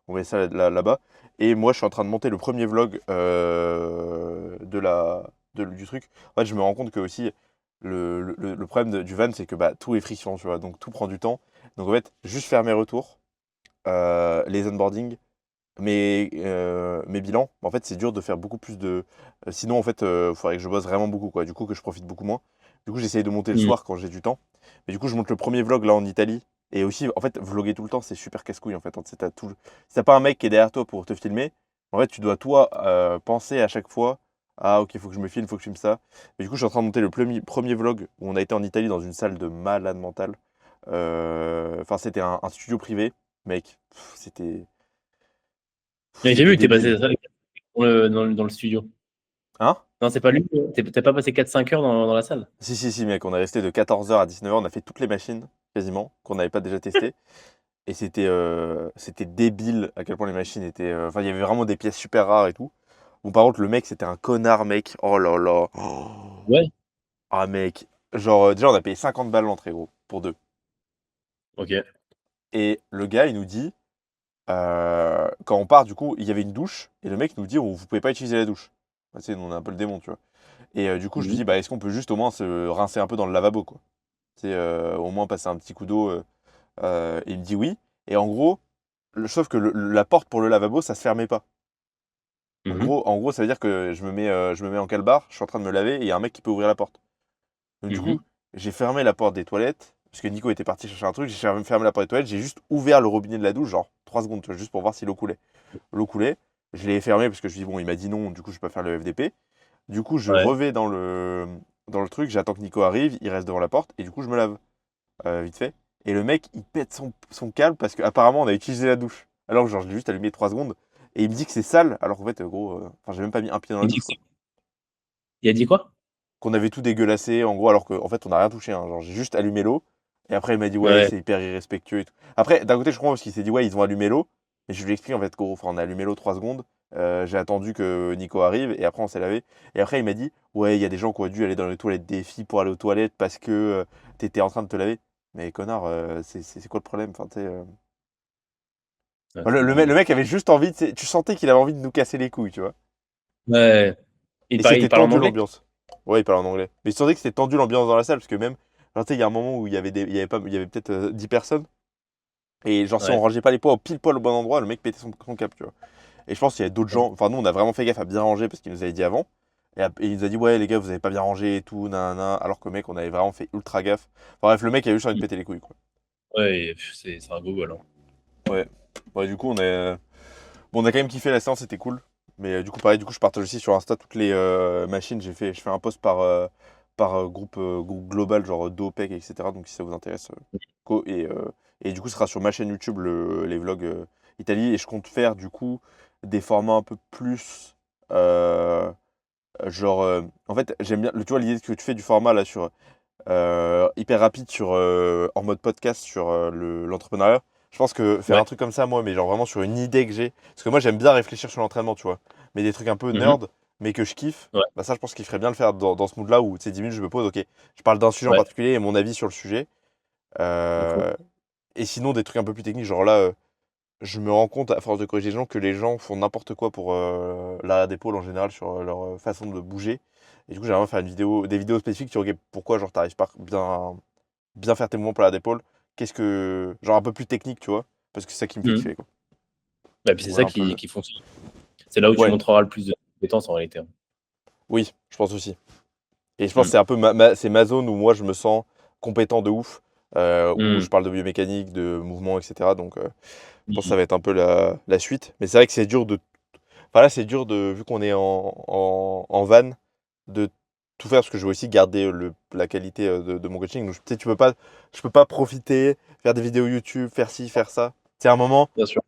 on met ça là-bas. Et moi, je suis en train de monter le premier vlog du truc. En fait, je me rends compte que aussi, le problème du van, c'est que tout est friction, tu vois. Donc, tout prend du temps. Donc, en fait, juste faire mes retours, les onboarding, mes bilans. En fait, c'est dur de faire beaucoup plus de. Sinon, en fait, il faudrait que je bosse vraiment beaucoup, quoi. Du coup, que je profite beaucoup moins. Du coup, j'essaye de monter le Mm. soir quand j'ai du temps. Mais du coup, je monte le premier vlog là en Italie. Et aussi, en fait, vlogger tout le temps, c'est super casse-couille, en fait. Tu sais, si t'as pas un mec qui est derrière toi pour te filmer, en fait, tu dois, toi, penser à chaque fois. Ah, ok, faut que je me filme, faut que je filme ça. Mais du coup, je suis en train de monter le premier vlog où on a été en Italie dans une salle de malade mental. Enfin, c'était un studio privé. Mec, J'ai c'était vu que t'es passé débile. dans le studio. Hein? Non, c'est pas lui. T'as pas passé 4-5 heures dans la salle. Si, si, si, mec, on est resté de 14h à 19h, on a fait toutes les machines, quasiment, qu'on n'avait pas déjà testées. Et c'était débile à quel point les machines étaient. Enfin, il y avait vraiment des pièces super rares et tout. Bon, par contre, le mec, c'était un connard, mec. Oh là là. Oh. Ouais. Ah, mec. Genre, déjà, on a payé 50 balles l'entrée, gros, pour deux. Ok. Et le gars, il nous dit, quand on part, du coup, il y avait une douche. Et le mec nous dit, vous pouvez pas utiliser la douche. Tu sais, nous, on a un peu le démon, tu vois. Et du coup, je lui Mhm. dis, est-ce qu'on peut juste au moins se rincer un peu dans le lavabo, quoi. Tu sais, au moins passer un petit coup d'eau. Et il me dit oui. Et en gros, sauf que la porte pour le lavabo, ça se fermait pas. Mhm. En gros, ça veut dire que je me mets en calbar, je suis en train de me laver et il y a un mec qui peut ouvrir la porte. Donc du coup, Mhm. j'ai fermé la porte des toilettes, parce que Nico était parti chercher un truc, j'ai fermé la porte des toilettes, j'ai juste ouvert le robinet de la douche, genre 3 secondes, tu vois, juste pour voir si l'eau coulait. L'eau coulait, je l'ai fermé parce que je me suis dit, bon, il m'a dit non, du coup, je peux pas faire le FDP. Du coup, je Ouais. revais dans le truc, j'attends que Nico arrive, il reste devant la porte, et du coup, je me lave, vite fait. Et le mec, il pète son câble parce qu'apparemment, on a utilisé la douche. Alors, genre, je l'ai juste allumé 3 secondes, et il me dit que c'est sale, alors qu'en fait, gros, enfin, j'ai même pas mis un pied dans la Il dit douche, que quoi. il a dit quoi? Qu'on avait tout dégueulassé, en gros, alors qu'en fait, on n'a rien touché, hein. Genre, j'ai juste allumé l'eau, et après, il m'a dit, ouais, Ouais. c'est hyper irrespectueux et tout. Après, d'un côté, je comprends parce qu'il s'est dit, ouais, ils ont allumé l'eau, mais je lui explique, en fait, gros, enfin, on a allumé l'eau 3 secondes, J'ai attendu que Nico arrive et après on s'est lavé. Et après il m'a dit, ouais, il y a des gens qui auraient dû aller dans les toilettes des filles pour aller aux toilettes parce que t'étais en train de te laver. Mais connard, c'est quoi le problème? Enfin, tu sais, Ouais, le mec avait juste envie, tu sentais qu'il avait envie de nous casser les couilles, tu vois. ouais. Et Il c'était parle en tendu anglais? l'ambiance. Ouais, il parle en anglais. Mais je sentais que c'était tendu l'ambiance dans la salle parce que même, genre, tu sais, il y a un moment où il y avait pas, il y avait peut-être 10 personnes. Et genre, si on Ouais. rangeait pas les poids au pile poil au bon endroit, le mec pétait son cap, tu vois. Et je pense qu'il y avait d'autres gens. Enfin, nous, on a vraiment fait gaffe à bien ranger parce qu'il nous avait dit avant. Et il nous a dit, ouais, les gars, vous avez pas bien rangé et tout, nanana. Alors que, mec, on avait vraiment fait ultra gaffe. Enfin, bref, le mec a eu juste envie de péter les couilles, quoi. Ouais, et c'est un gogol, hein. Ouais. Ouais, du coup, bon, on a quand même kiffé la séance, c'était cool. Mais du coup, pareil, du coup, je partage aussi sur Insta toutes les machines. Je fais un post par groupe global, genre d'OPEC, etc. Donc, si ça vous intéresse. Et du coup, ce sera sur ma chaîne YouTube, les vlogs Italie. Et je compte faire, du coup, des formats un peu plus. euh, en fait, j'aime bien. Tu vois, l'idée que tu fais du format là sur hyper rapide en mode podcast sur l'entrepreneuriat. Je pense que faire un Ouais. truc comme ça, moi, mais genre vraiment sur une idée que j'ai. Parce que moi, j'aime bien réfléchir sur l'entraînement, tu vois. Mais des trucs un peu Mhm. nerd, mais que je kiffe. Ouais. Bah ça, je pense qu'il ferait bien le faire dans ce mood-là où, tu sais, 10 minutes, je me pose, ok, je parle d'un sujet en Ouais. particulier et mon avis sur le sujet. De fou. Euh, et sinon, des trucs un peu plus techniques, genre là, je me rends compte, à force de corriger les gens, que les gens font n'importe quoi pour l'arrière d'épaule en général sur leur façon de bouger. Et du coup, j'aimerais faire des vidéos spécifiques sur ok, pourquoi genre t'arrives pas bien faire tes mouvements pour l'arrière d'épaule. Genre un peu plus technique, tu vois, parce que c'est ça qui me fait Mhm. kiffer, quoi. Bah, puis Donc c'est ça voilà un peu le. qui fonctionne. C'est là où tu Ouais, montreras le plus de compétences en réalité, hein. oui, je pense aussi. Et je pense que Mhm. c'est un peu c'est ma zone où moi je me sens compétent de ouf, où Mhm. je parle de biomécanique, de mouvement, etc. Donc je pense que ça Mhm. va être un peu la suite. Mais c'est vrai que c'est dur de. Enfin là, c'est dur vu qu'on est en van, de tout faire parce que je veux aussi garder la qualité de mon coaching. Donc, tu sais, je peux pas profiter, faire des vidéos YouTube, faire ci, faire ça. C'est un moment, Bien sûr.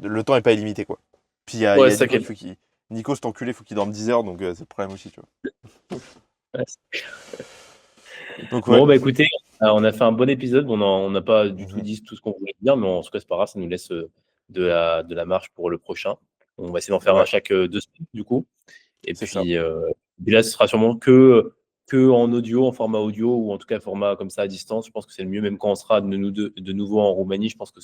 le temps est pas illimité, quoi. Puis il Ouais, y a c'est ça Nico, qui est. Nico, cet enculé, faut qu'il dorme 10 heures, donc c'est le problème aussi, tu vois. Ouais. Donc ouais. Bon, bah écoutez, on a fait un bon épisode. On n'a pas du tout Mhm. dit tout ce qu'on voulait dire, mais en tout cas, c'est pas grave, ça nous laisse de la marge pour le prochain. On va essayer d'en faire un Ouais, chaque 2 semaines, du coup. Et c'est ça. puis là, ce sera sûrement que en audio, en format audio, ou en tout cas format comme ça à distance. Je pense que c'est le mieux, même quand on sera de nouveau en Roumanie. Je pense que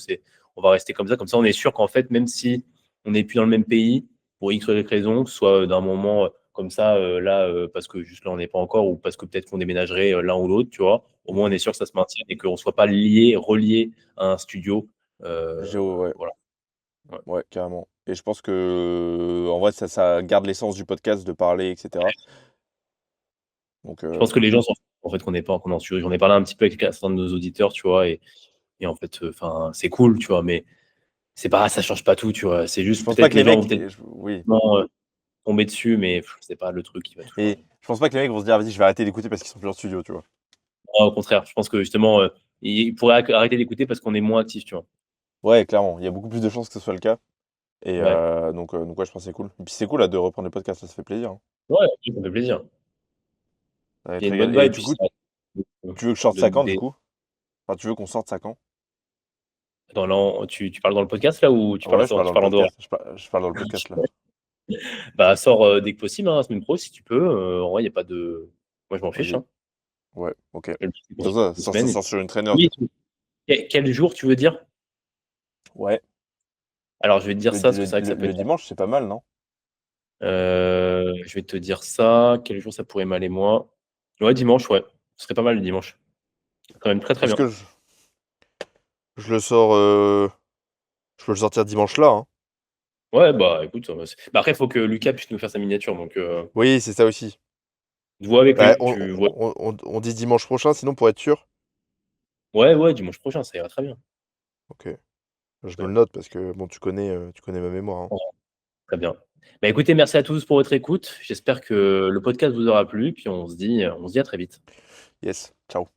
on va rester comme ça. Comme ça, on est sûr qu'en fait, même si on n'est plus dans le même pays, pour X ou Y raison, que ce soit d'un moment comme ça, là, parce que juste là, on n'est pas encore, ou parce que peut-être qu'on déménagerait l'un ou l'autre, tu vois, au moins on Mhm. est sûr que ça se maintienne et qu'on ne soit pas relié à un studio. Ouais, Voilà. Ouais. ouais, carrément. Et je pense que en vrai, ça garde l'essence du podcast de parler, etc. Donc Je pense que les gens sont en fait qu'on n'est pas qu'on en studio. J'en ai parlé un petit peu avec certains de nos auditeurs, tu vois, et en fait, enfin, c'est cool, tu vois, mais c'est pas, ça change pas tout, tu vois. C'est je juste pense pas peut-être que les les gens vont mecs, peut-être oui, tomber dessus, mais c'est pas le truc qui va tout et changer. je pense pas que les mecs vont se dire, vas-y, je vais arrêter d'écouter parce qu'ils sont plus en studio, tu vois. Moi, au contraire, je pense que justement, ils pourraient arrêter d'écouter parce qu'on est moins actifs, tu vois. Ouais, clairement, il y a beaucoup plus de chances que ce soit le cas. Et Ouais, donc ouais, je pense que c'est cool. Et puis c'est cool là de reprendre le podcast, ça fait plaisir, hein. ouais, ça fait plaisir. Ça va Il y être a une bonne régal. Et vibe, du puis coup, ça. tu veux que je sorte de- ça quand du des- coup? Enfin, tu veux qu'on sorte ça quand? tu parles dans le podcast là ou Ouais, je parle tu dans le parles en dehors? podcast. Je parle dans le podcast là. Bah, sors dès que possible, hein, la semaine pro, si tu peux. En vrai, il n'y a pas de. Moi, je m'en fiche, Vas-y. hein. Ouais, ok. Je fais le petit Ça, conseil ça, de ça semaine. sort sur une traîneur du Oui, coup. quel jour tu veux dire? Ouais. Alors, je vais te dire ça, parce que c'est vrai que ça peut Le être. dimanche, c'est pas mal, non? Je vais te dire ça. Quel jour ça pourrait m'aller, moi? Ouais, dimanche, ouais. Ce serait pas mal le dimanche. Quand même très, très Est-ce bien. que je le sors je peux le sortir dimanche là, hein? Ouais, bah écoute, bah, après, il faut que Lucas puisse nous faire sa miniature. Donc, Oui, c'est ça aussi. vois avec Bah, lui. Tu vois. on dit dimanche prochain, sinon pour être sûr. Ouais, ouais, dimanche prochain, ça ira très bien. Ok. Je me Ouais, le note parce que bon, tu connais ma mémoire, hein. très bien. Bah écoutez, merci à tous pour votre écoute. J'espère que le podcast vous aura plu. Puis on se dit à très vite. Yes. Ciao.